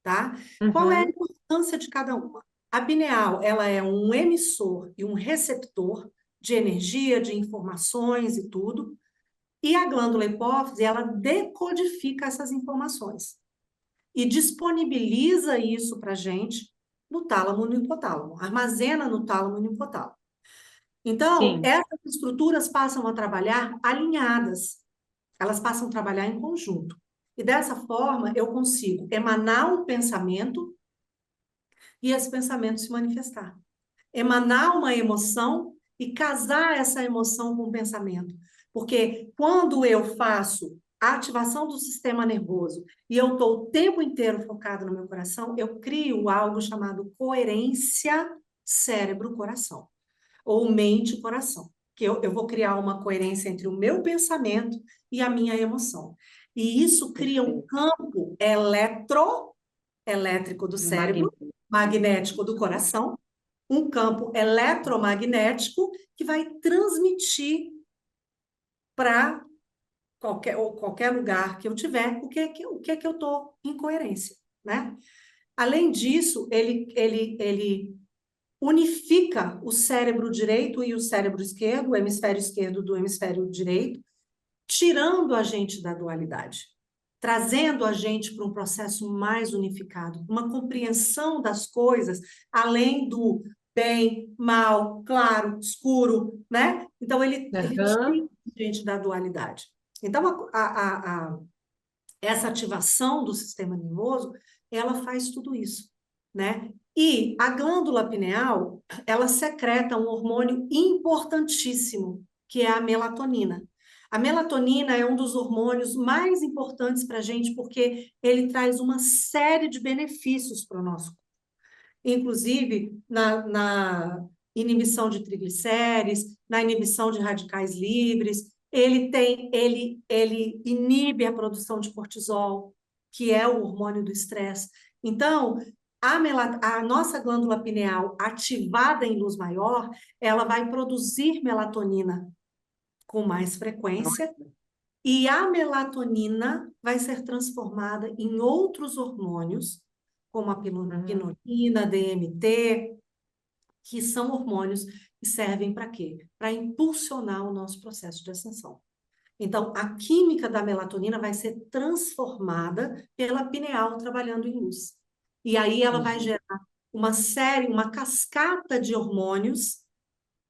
tá? Qual é a uhum, importância de cada uma? A pineal, ela é um emissor e um receptor de energia, de informações e tudo, e a glândula hipófise, ela decodifica essas informações e disponibiliza isso para a gente no tálamo e no hipotálamo, armazena no tálamo e no hipotálamo. Então, sim, essas estruturas passam a trabalhar alinhadas, elas passam a trabalhar em conjunto. E dessa forma, eu consigo emanar um pensamento e esse pensamento se manifestar. Emanar uma emoção e casar essa emoção com o pensamento. Porque quando eu faço a ativação do sistema nervoso e eu estou o tempo inteiro focado no meu coração, eu crio algo chamado coerência cérebro-coração, ou mente-coração. Que eu vou criar uma coerência entre o meu pensamento e a minha emoção. E isso cria um perfeito. campo elétrico do cérebro, Magnífico. magnético do coração, um campo eletromagnético que vai transmitir para qualquer lugar que eu tiver o que é que eu estou em coerência, né? Além disso, ele unifica o cérebro direito e o cérebro esquerdo, o hemisfério esquerdo do hemisfério direito, tirando a gente da dualidade, trazendo a gente para um processo mais unificado, uma compreensão das coisas, além do bem, mal, claro, escuro, né? Então, ele tira Aham, a gente da dualidade. Então, essa ativação do sistema nervoso, ela faz tudo isso, né? E a glândula pineal, ela secreta um hormônio importantíssimo, que é a melatonina. A melatonina é um dos hormônios mais importantes para a gente, porque ele traz uma série de benefícios para o nosso corpo, inclusive na inibição de triglicérides, na inibição de radicais livres. Ele inibe a produção de cortisol, que é o hormônio do estresse. Então, a nossa glândula pineal ativada em luz maior, ela vai produzir melatonina com mais frequência, e a melatonina vai ser transformada em outros hormônios, como a uhum, pinolina, DMT, que são hormônios que servem para quê? Para impulsionar o nosso processo de ascensão. Então, a química da melatonina vai ser transformada pela pineal trabalhando em luz. E aí ela vai entendi. gerar uma cascata de hormônios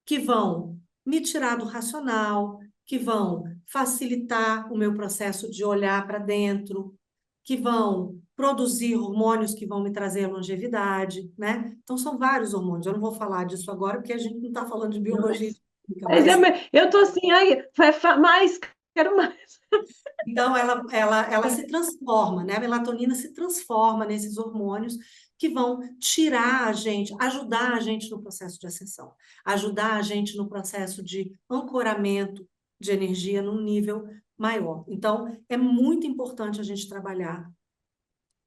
que vão me tirar do racional, que vão facilitar o meu processo de olhar para dentro, que vão produzir hormônios que vão me trazer longevidade, né? Então, são vários hormônios. Eu não vou falar disso agora, porque a gente não está falando de Não é? biologia química, Mas mas eu tô assim, ai, mais, quero mais. então ela se transforma, né? A melatonina se transforma nesses hormônios que vão tirar a gente, ajudar a gente no processo de ascensão, ajudar a gente no processo de ancoramento de energia num nível maior. Então, é muito importante a gente trabalhar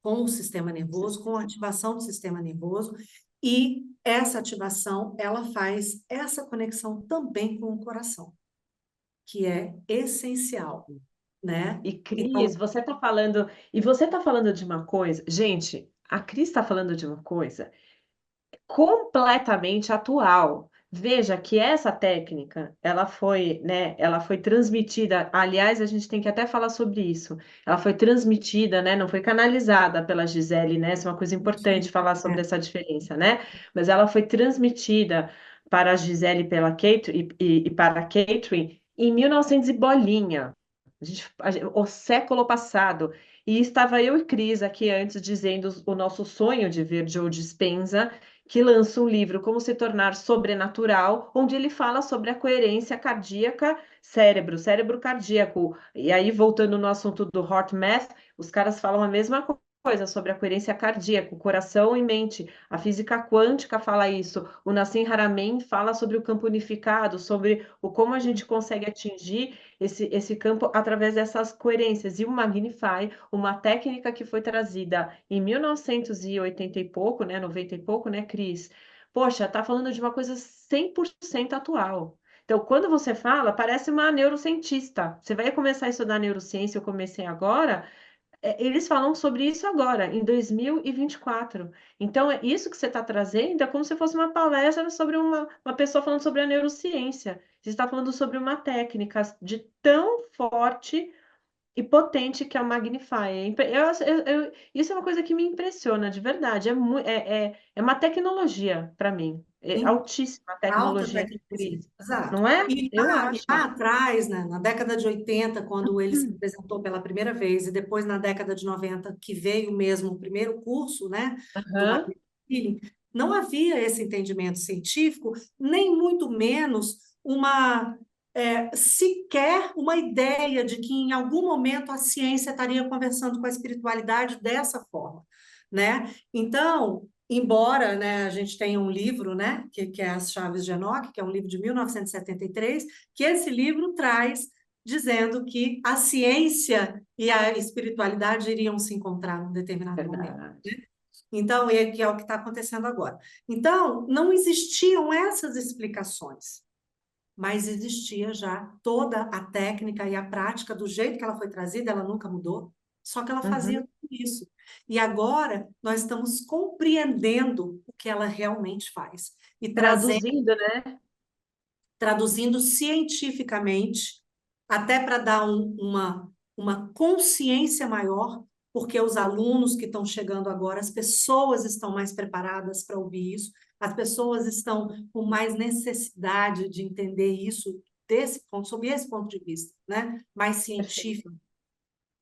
com o sistema nervoso, com a ativação do sistema nervoso, e essa ativação, ela faz essa conexão também com o coração, que é essencial, né? E Cris, Então, você tá falando de uma coisa, gente, a Cris está falando de uma coisa completamente atual. Veja que essa técnica, ela foi transmitida, aliás, a gente tem que até falar sobre isso. Ela foi transmitida, né, não foi canalizada pela Gisele, né? Isso é uma coisa importante falar sobre é, essa diferença, né? Mas ela foi transmitida para a Gisele pela Kate e para a Catherine em 1900 e bolinha. O século passado. E estava eu e Cris aqui antes dizendo o nosso sonho de ver Joe Dispenza, que lança um livro Como se tornar sobrenatural, onde ele fala sobre a coerência cardíaca, cérebro cardíaco. E aí, voltando no assunto do HeartMath, os caras falam a mesma coisa sobre a coerência cardíaca, o coração e mente. A física quântica fala isso. O Nassim Haramein fala sobre o campo unificado, sobre o como a gente consegue atingir esse campo através dessas coerências. E o Magnify, uma técnica que foi trazida em 1980 e pouco, né, 90 e pouco, né, Cris? Poxa, tá falando de uma coisa 100% atual. Então, quando você fala, parece uma neurocientista. Você vai começar a estudar neurociência, eu comecei agora, eles falam sobre isso agora, em 2024. Então, é isso que você está trazendo é como se fosse uma palestra sobre uma pessoa falando sobre a neurociência. Você está falando sobre uma técnica de tão forte e potente que é o Magnify. Isso é uma coisa que me impressiona, de verdade. É uma tecnologia para mim. É em altíssima alta tecnologia, tecnologia, Cris. exato. Não é? E Eu lá acho. atrás, né, na década de 80, quando ele se apresentou pela primeira vez, e depois na década de 90, que veio mesmo o primeiro curso, né, do Aham. Magnetic Healing, não havia esse entendimento científico, nem muito menos sequer uma ideia de que em algum momento a ciência estaria conversando com a espiritualidade dessa forma, né? Então, embora, né, a gente tenha um livro, né, que é As Chaves de Enoque, que é um livro de 1973, que esse livro traz dizendo que a ciência e a espiritualidade iriam se encontrar num determinado momento. Verdade. Então, que é o que está acontecendo agora. Então, não existiam essas explicações, mas existia já toda a técnica e a prática do jeito que ela foi trazida, ela nunca mudou, só que ela fazia Uhum. tudo isso. E agora nós estamos compreendendo o que ela realmente faz e Traduzindo, né? traduzindo cientificamente, até para dar uma consciência maior, porque os alunos que estão chegando agora, as pessoas estão mais preparadas para ouvir isso, as pessoas estão com mais necessidade de entender isso desse ponto, sob esse ponto de vista, né? Mais científico.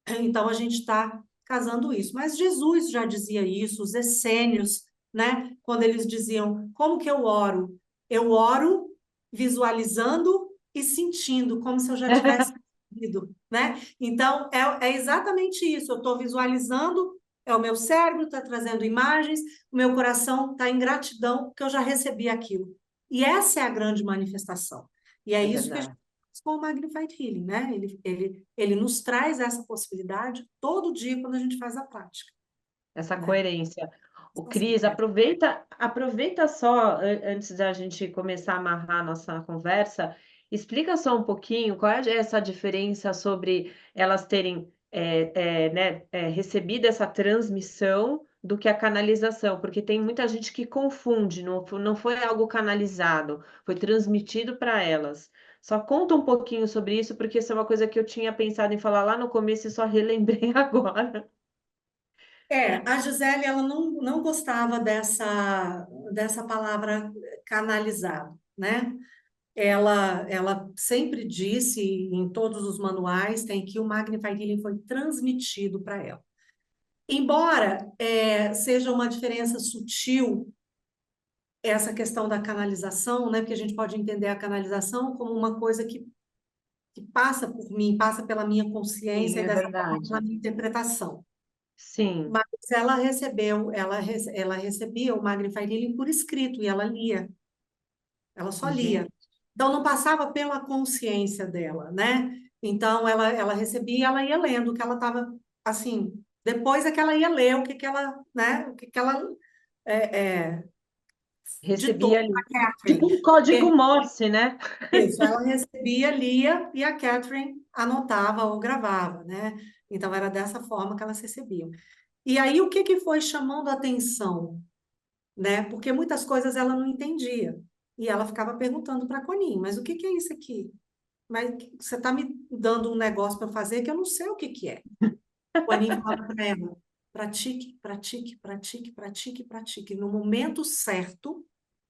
Perfeito. Então a gente está casando isso. Mas Jesus já dizia isso, os essênios, né? Quando eles diziam, como que eu oro? Eu oro visualizando e sentindo, como se eu já tivesse vivido, né? Então é exatamente isso. Eu estou visualizando, é o meu cérebro está trazendo imagens, o meu coração está em gratidão porque eu já recebi aquilo. E essa é a grande manifestação. E é É isso que a gente verdade. com o Magnified Healing, né? Ele nos traz essa possibilidade todo dia quando a gente faz a prática, Essa né? coerência. O Cris, aproveita só, antes da gente começar a amarrar a nossa conversa, explica só um pouquinho qual é essa diferença sobre elas terem né, recebido essa transmissão do que a canalização, porque tem muita gente que confunde, não foi algo canalizado, foi transmitido para elas. Só conta um pouquinho sobre isso, porque isso é uma coisa que eu tinha pensado em falar lá no começo e só relembrei agora. A Gisele, ela não gostava dessa palavra canalizado, né? ela sempre disse em todos os manuais tem que o Magnified Healing foi transmitido para ela. Embora seja uma diferença sutil essa questão da canalização, né? Porque a gente pode entender a canalização como uma coisa que passa por mim, passa pela minha Sim, consciência e é dessa forma verdade. pela minha interpretação. Sim. Mas ela recebia o Magnified Healing por escrito e ela lia, ela só lia. Gente, Então não passava pela consciência dela, né? Então ela recebia, ela ia lendo o que ela estava assim. Depois é que ela ia ler o que que ela, né? O que que ela é, é, ditou recebia ali. para Tipo Catherine. um código Morse, né? Isso, ela recebia, lia e a Catherine anotava ou gravava, né? Então era dessa forma que elas recebiam. E aí o que que foi chamando a atenção, né? Porque muitas coisas ela não entendia. E ela ficava perguntando para a Coninha, mas o que que é isso aqui? Mas você está me dando um negócio para fazer que eu não sei o que que é. O Aninho falava para ela, pratique, pratique, pratique, pratique, pratique. No momento certo,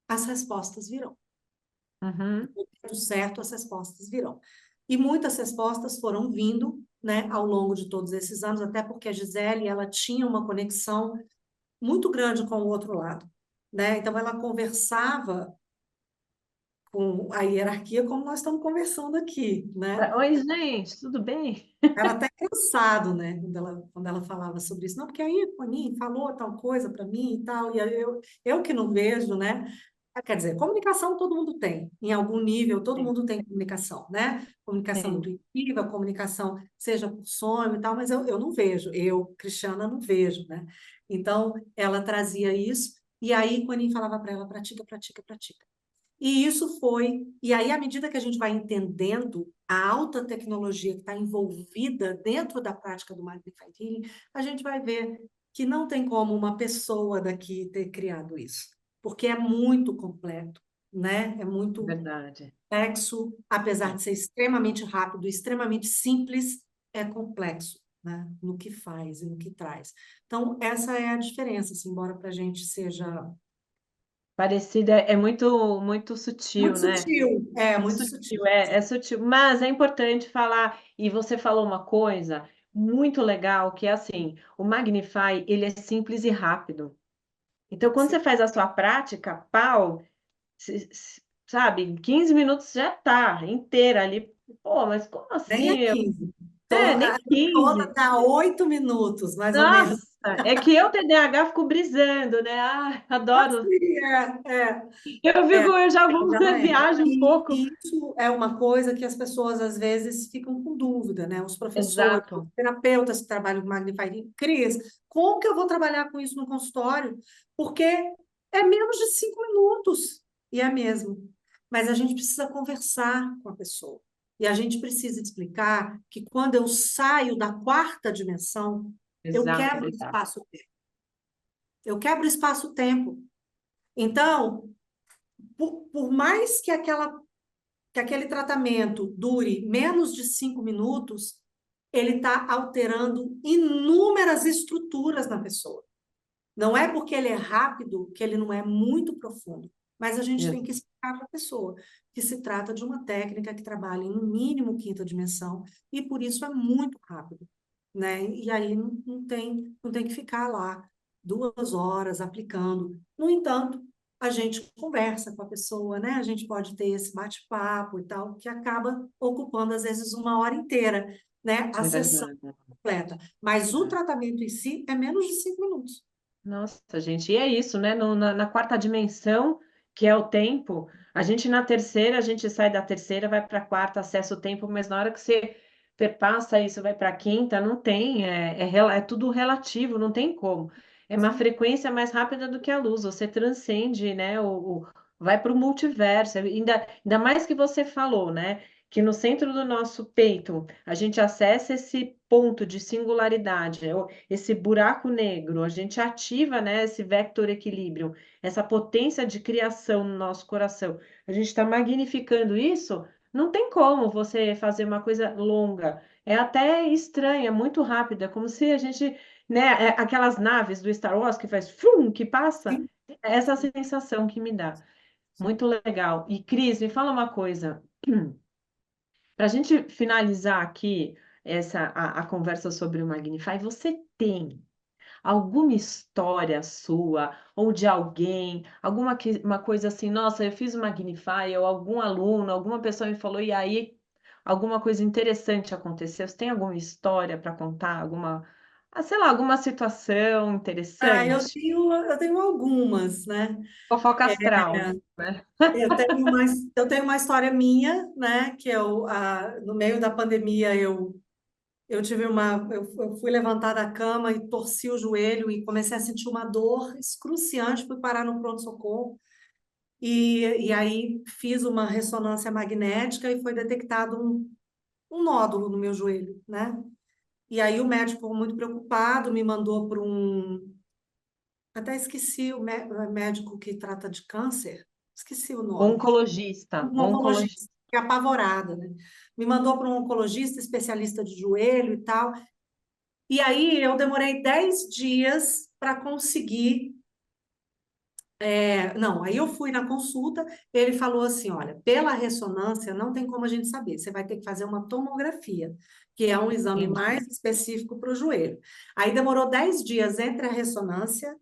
as respostas virão. Uhum. No momento certo, as respostas virão. E muitas respostas foram vindo, né, ao longo de todos esses anos, até porque a Gisele, ela tinha uma conexão muito grande com o outro lado, né? Então ela conversava com a hierarquia como nós estamos conversando aqui, né? Oi, gente, tudo bem? Era até cansado, né, quando ela falava sobre isso. Não, porque aí a Connie falou tal coisa para mim e tal, e aí eu que não vejo, né? Quer dizer, comunicação todo mundo tem, em algum nível, todo Sim, mundo tem comunicação, né? Comunicação sim. intuitiva, comunicação seja por sonho e tal, mas eu não vejo, eu, Cristiana, não vejo, né? Então, ela trazia isso, e aí, quando ele falava para ela, pratica, pratica, pratica. E isso foi. E aí, à medida que a gente vai entendendo a alta tecnologia que está envolvida dentro da prática do Magnified Healing, a gente vai ver que não tem como uma pessoa daqui ter criado isso, porque é muito completo, né? É muito Verdade. complexo, apesar É. de ser extremamente rápido, extremamente simples, é complexo, né? No que faz e no que traz. Então, essa é a diferença, assim, embora para a gente seja Parecida, é muito sutil, muito né? sutil, Muito muito sutil. sutil, é sutil, mas é importante falar, e você falou uma coisa muito legal, que é assim, o Magnify, ele é simples e rápido. Então, quando você faz a sua prática, pau, sabe, em 15 minutos já tá inteira ali. Pô, mas como Nem é assim? 15. Nem Toda 15. dá 8 minutos, mais ou Nossa, menos. é que eu, TDAH, fico brisando, né? Ah, adoro. Assim, Eu já vou, ela é. viajo um pouco. E isso é uma coisa que as pessoas, às vezes, ficam com dúvida, né? Os professores, os Exato, terapeutas que trabalham com Magnified. Cris, como que eu vou trabalhar com isso no consultório? Porque é menos de 5 minutos. E é mesmo. Mas a gente precisa conversar com a pessoa. E a gente precisa explicar que quando eu saio da quarta dimensão, eu exato, quebro o exato. espaço-tempo. Eu quebro o espaço-tempo. Então, por mais que aquele tratamento dure menos de 5 minutos, ele está alterando inúmeras estruturas na pessoa. Não é porque ele é rápido que ele não é muito profundo, mas a gente tem que explicar para a pessoa que se trata de uma técnica que trabalha em no mínimo quinta dimensão e por isso é muito rápido, né? E aí não tem que ficar lá 2 horas aplicando. No entanto, a gente conversa com a pessoa, né? A gente pode ter esse bate-papo e tal, que acaba ocupando às vezes uma hora inteira, né? A É sessão verdade. completa. Mas o tratamento em si é menos de 5 minutos. Nossa, gente, e é isso, né? Na quarta dimensão, que é o tempo, a gente na terceira, a gente sai da terceira, vai para a quarta, acessa o tempo, mas na hora que você perpassa isso, vai para a quinta, não tem, é tudo relativo, não tem como. É uma frequência mais rápida do que a luz, você transcende, né? Vai para o multiverso, ainda mais que você falou, né? Que no centro do nosso peito a gente acessa esse ponto de singularidade, esse buraco negro, a gente ativa, né, esse vector equilíbrio, essa potência de criação no nosso coração. A gente está magnificando isso, não tem como você fazer uma coisa longa. É até estranho, é muito rápido, é como se a gente, né, aquelas naves do Star Wars que faz fum, que passa, Sim, é essa sensação que me dá. muito legal. E Cris, me fala uma coisa. Para a gente finalizar aqui a conversa sobre o Magnify, você tem alguma história sua ou de alguém, uma coisa assim, nossa, eu fiz o Magnify, ou algum aluno, alguma pessoa me falou, e aí alguma coisa interessante aconteceu? Você tem alguma história para contar? Sei lá, alguma situação Ah, interessante? eu tenho algumas, né? Fofoca astral, né? Eu tenho uma história minha, né? Que no meio da pandemia eu tive eu fui levantar da cama e torci o joelho e comecei a sentir uma dor excruciante, fui parar no pronto-socorro e aí fiz uma ressonância magnética e foi detectado um nódulo no meu joelho, né? E aí o médico, muito preocupado, me mandou para até esqueci o médico que trata de câncer, esqueci o nome. Oncologista, Um oncologista, oncologista. fiquei apavorada, né? Me mandou para um oncologista, especialista de joelho e tal. E aí eu demorei 10 dias para conseguir. Não, aí eu fui na consulta, ele falou assim: olha, pela ressonância não tem como a gente saber, você vai ter que fazer uma tomografia, que é um exame Entendi. mais específico para o joelho. Aí demorou 10 dias entre a ressonância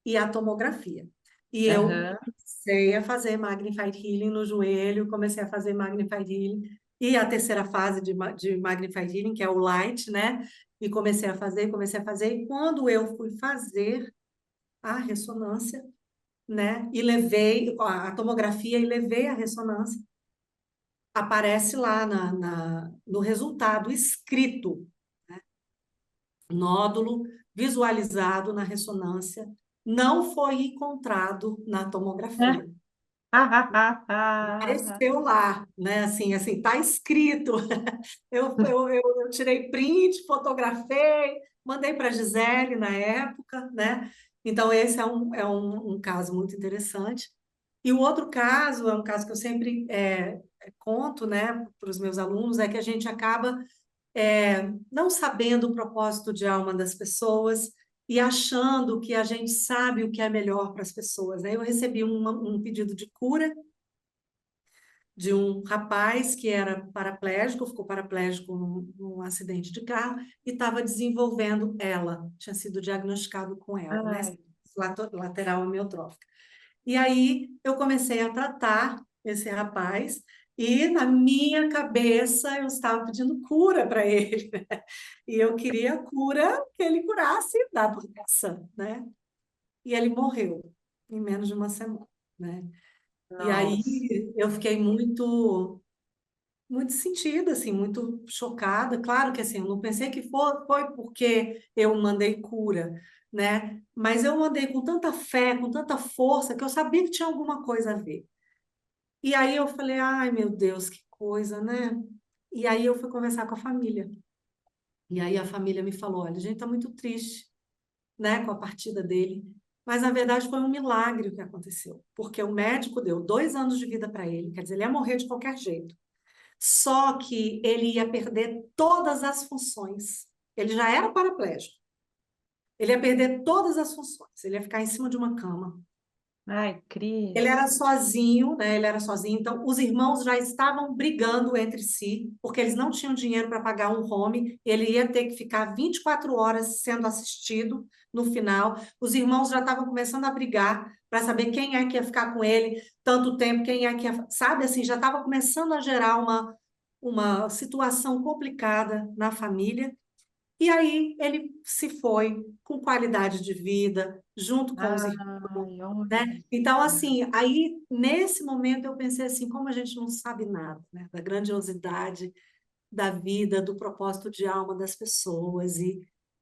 e a tomografia. E eu Aham. comecei a fazer Magnified Healing no joelho, comecei a fazer Magnified Healing, e a terceira fase de Magnified Healing, que é o Light, né? E comecei a fazer, e quando eu fui fazer a ressonância, né? E levei a tomografia e levei a ressonância, aparece lá no resultado escrito, nódulo visualizado na ressonância, não foi encontrado na tomografia. Apareceu lá, né? Assim, tá escrito. Eu tirei print, fotografei, mandei para a Gisele na época, né? Então, esse um caso muito interessante. E o outro caso, é um caso que eu sempre conto, né, para os meus alunos, é que a gente acaba não sabendo o propósito de alma das pessoas e achando que a gente sabe o que é melhor para as pessoas, né? Eu recebi um pedido de cura de um rapaz que era paraplégico, ficou paraplégico num acidente de carro e estava desenvolvendo tinha sido diagnosticado com né? Ai, Lateral amiotrófica. E aí eu comecei a tratar esse rapaz e na minha cabeça eu estava pedindo cura para ele, né? E eu queria cura que ele curasse da doença, né? E ele morreu em menos de uma semana, né? E aí nossa. eu fiquei muito sentida, assim, muito chocada. Claro que assim, eu não pensei que foi porque eu mandei cura, né? Mas eu mandei com tanta fé, com tanta força, que eu sabia que tinha alguma coisa a ver. E aí eu falei, ai meu Deus, que coisa, né? E aí eu fui conversar com a família. E aí a família me falou, olha, a gente está muito triste, né, com a partida dele. Mas na verdade foi um milagre o que aconteceu, porque o médico deu 2 anos de vida para ele, quer dizer, ele ia morrer de qualquer jeito. Só que ele ia perder todas as funções. Ele já era paraplégico. Ele ia perder todas as funções. Ele ia ficar em cima de uma cama. Ai, Ele era Cris. sozinho, né? Ele era sozinho. Então, os irmãos já estavam brigando entre si, porque eles não tinham dinheiro para pagar um home. Ele ia ter que ficar 24 horas sendo assistido no final. Os irmãos já estavam começando a brigar para saber quem é que ia ficar com ele tanto tempo, quem é que ia, sabe assim, já estava começando a gerar uma situação complicada na família. E aí ele se foi com qualidade de vida, junto com os irmãos, Ai, né? olha. Então, assim, aí nesse momento eu pensei assim, como a gente não sabe nada, né? Da grandiosidade da vida, do propósito de alma das pessoas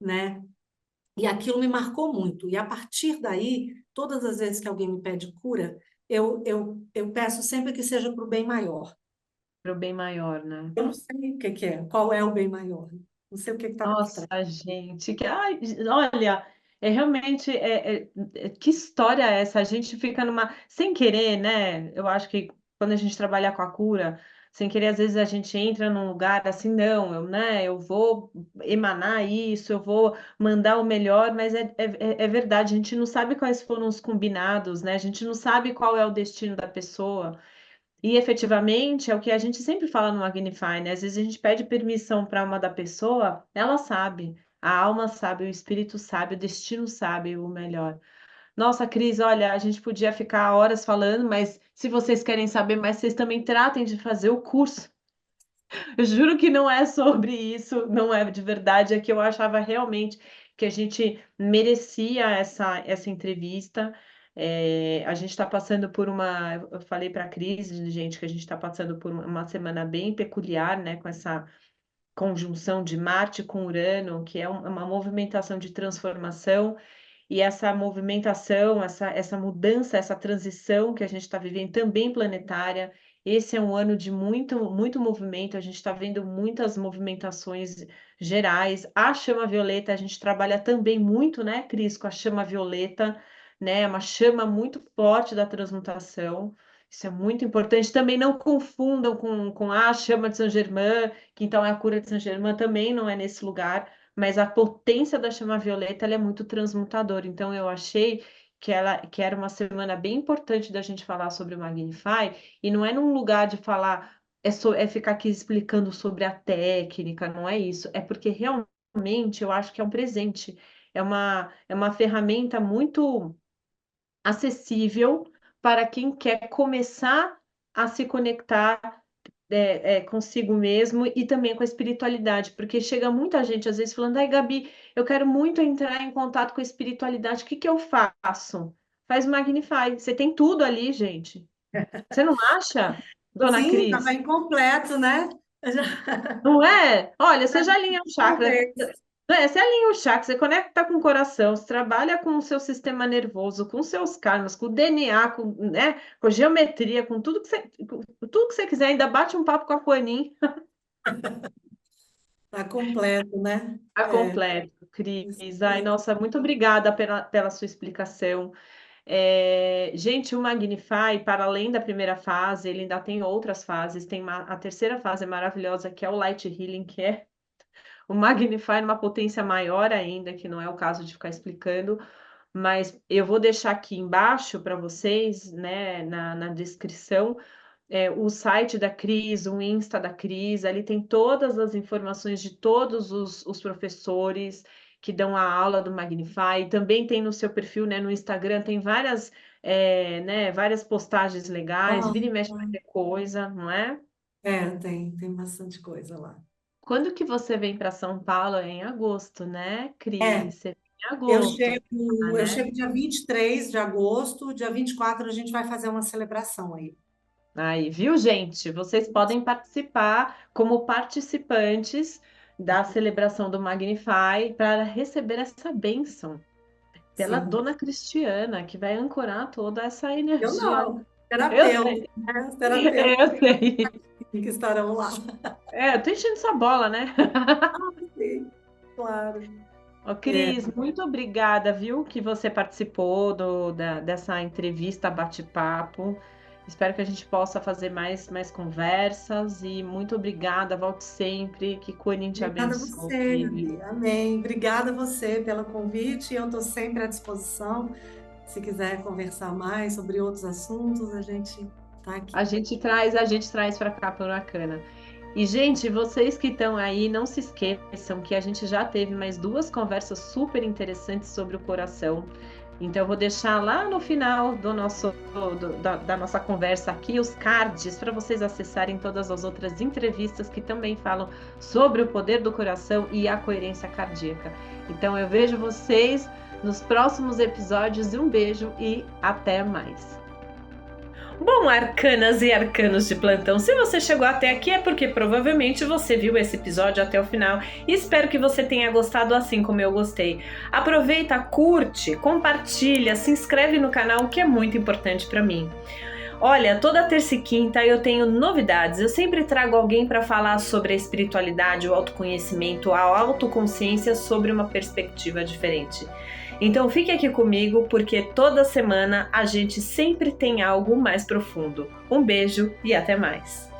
né? E aquilo me marcou muito. E a partir daí, todas as vezes que alguém me pede cura, eu peço sempre que seja para o bem maior. Para o bem maior, né? Eu não sei o que que é, qual é o bem maior. Não sei o que está por Nossa, trás. gente, ai, olha, realmente, que história é essa? A gente fica sem querer, né? Eu acho que quando a gente trabalha com a cura, sem querer, às vezes a gente entra num lugar assim, não, eu vou emanar isso, eu vou mandar o melhor, mas é verdade, a gente não sabe quais foram os combinados, né? A gente não sabe qual é o destino da pessoa. E efetivamente é o que a gente sempre fala no Magnify, né? Às vezes a gente pede permissão para uma da pessoa, ela sabe, a alma sabe, o espírito sabe, o destino sabe o melhor. Nossa, Cris, olha, a gente podia ficar horas falando, mas se vocês querem saber mais, vocês também tratem de fazer o curso. Eu juro que não é sobre isso, não é de verdade, é que eu achava realmente que a gente merecia essa entrevista. A gente está passando por eu falei para a Cris, gente, que a gente está passando por uma semana bem peculiar, né, com essa conjunção de Marte com Urano, que é uma movimentação de transformação. E essa movimentação, essa mudança, essa transição que a gente está vivendo também planetária, esse é um ano de muito, muito movimento, a gente está vendo muitas movimentações gerais. A chama violeta, a gente trabalha também muito, né, Cris, com a chama violeta, né? É uma chama muito forte da transmutação. Isso é muito importante. Também não confundam com a chama de Saint-Germain, que então é a cura de Saint-Germain, também não é nesse lugar, mas a potência da chama violeta ela é muito transmutadora. Então, eu achei que era uma semana bem importante da gente falar sobre o Magnify, e não é num lugar de falar, é ficar aqui explicando sobre a técnica, não é isso. É porque realmente eu acho que é um presente, é uma ferramenta muito acessível para quem quer começar a se conectar consigo mesmo e também com a espiritualidade, porque chega muita gente às vezes falando, ai, Gabi, eu quero muito entrar em contato com a espiritualidade, o que que eu faço? Faz o Magnify, você tem tudo ali, gente. Você não acha, dona Sim, estava Cris? incompleto, né? Não é? Olha, você já alinha o chakra, Talvez. você alinha o chakra, você conecta com o coração, você trabalha com o seu sistema nervoso, com seus karmas, com o DNA, né, com geometria, com tudo que você quiser, ainda bate um papo com a Kuan-Yin. Está completo, né? Tá É, completo, isso Cris. Ai, aí. nossa, muito obrigada pela sua explicação. Gente, o Magnify, para além da primeira fase, ele ainda tem outras fases. A terceira fase é maravilhosa, que é o Light Healing, que é o Magnify numa potência maior ainda, que não é o caso de ficar explicando, mas eu vou deixar aqui embaixo para vocês, né, na descrição, o site da Cris, o Insta da Cris, ali tem todas as informações de todos os professores que dão a aula do Magnify. Também tem no seu perfil, né, no Instagram, tem né, várias postagens legais, Ah, vira e mexe vai ter coisa, não é? tem bastante coisa lá. Quando que você vem para São Paulo? É em agosto, né, É, Cris? Você vem em agosto, eu né? chego dia 23 de agosto, dia 24 a gente vai fazer uma celebração aí. Aí, viu, gente? Vocês podem participar como participantes da celebração do Magnify para receber essa bênção pela Sim. Dona Cristiana, que vai ancorar toda essa Eu energia. não, Eu terapeuta, sei, né? Os terapeutas eu sei. que estarão lá. Eu tô enchendo sua bola, né? Sim, claro. Ô, É, Cris, muito obrigada, viu, que você participou dessa entrevista bate-papo. Espero que a gente possa fazer mais conversas e muito obrigada, volte sempre, que Kuan te obrigada a você, abençoe. Gabi. Amém. Obrigada a você pelo convite. Eu estou sempre à disposição. Se quiser conversar mais sobre outros assuntos, a gente está aqui. A gente traz para cá para Bacana. E, gente, vocês que estão aí, não se esqueçam que a gente já teve mais duas conversas super interessantes sobre o coração. Então, eu vou deixar lá no final da nossa conversa aqui os cards para vocês acessarem todas as outras entrevistas que também falam sobre o poder do coração e a coerência cardíaca. Então, eu vejo vocês nos próximos episódios. Um beijo e até mais. Bom, arcanas e arcanos de plantão, se você chegou até aqui é porque provavelmente você viu esse episódio até o final e espero que você tenha gostado assim como eu gostei. Aproveita, curte, compartilha, se inscreve no canal, que é muito importante para mim. Olha, toda terça e quinta eu tenho novidades. Eu sempre trago alguém para falar sobre a espiritualidade, o autoconhecimento, a autoconsciência sobre uma perspectiva diferente. Então fique aqui comigo porque toda semana a gente sempre tem algo mais profundo. Um beijo e até mais!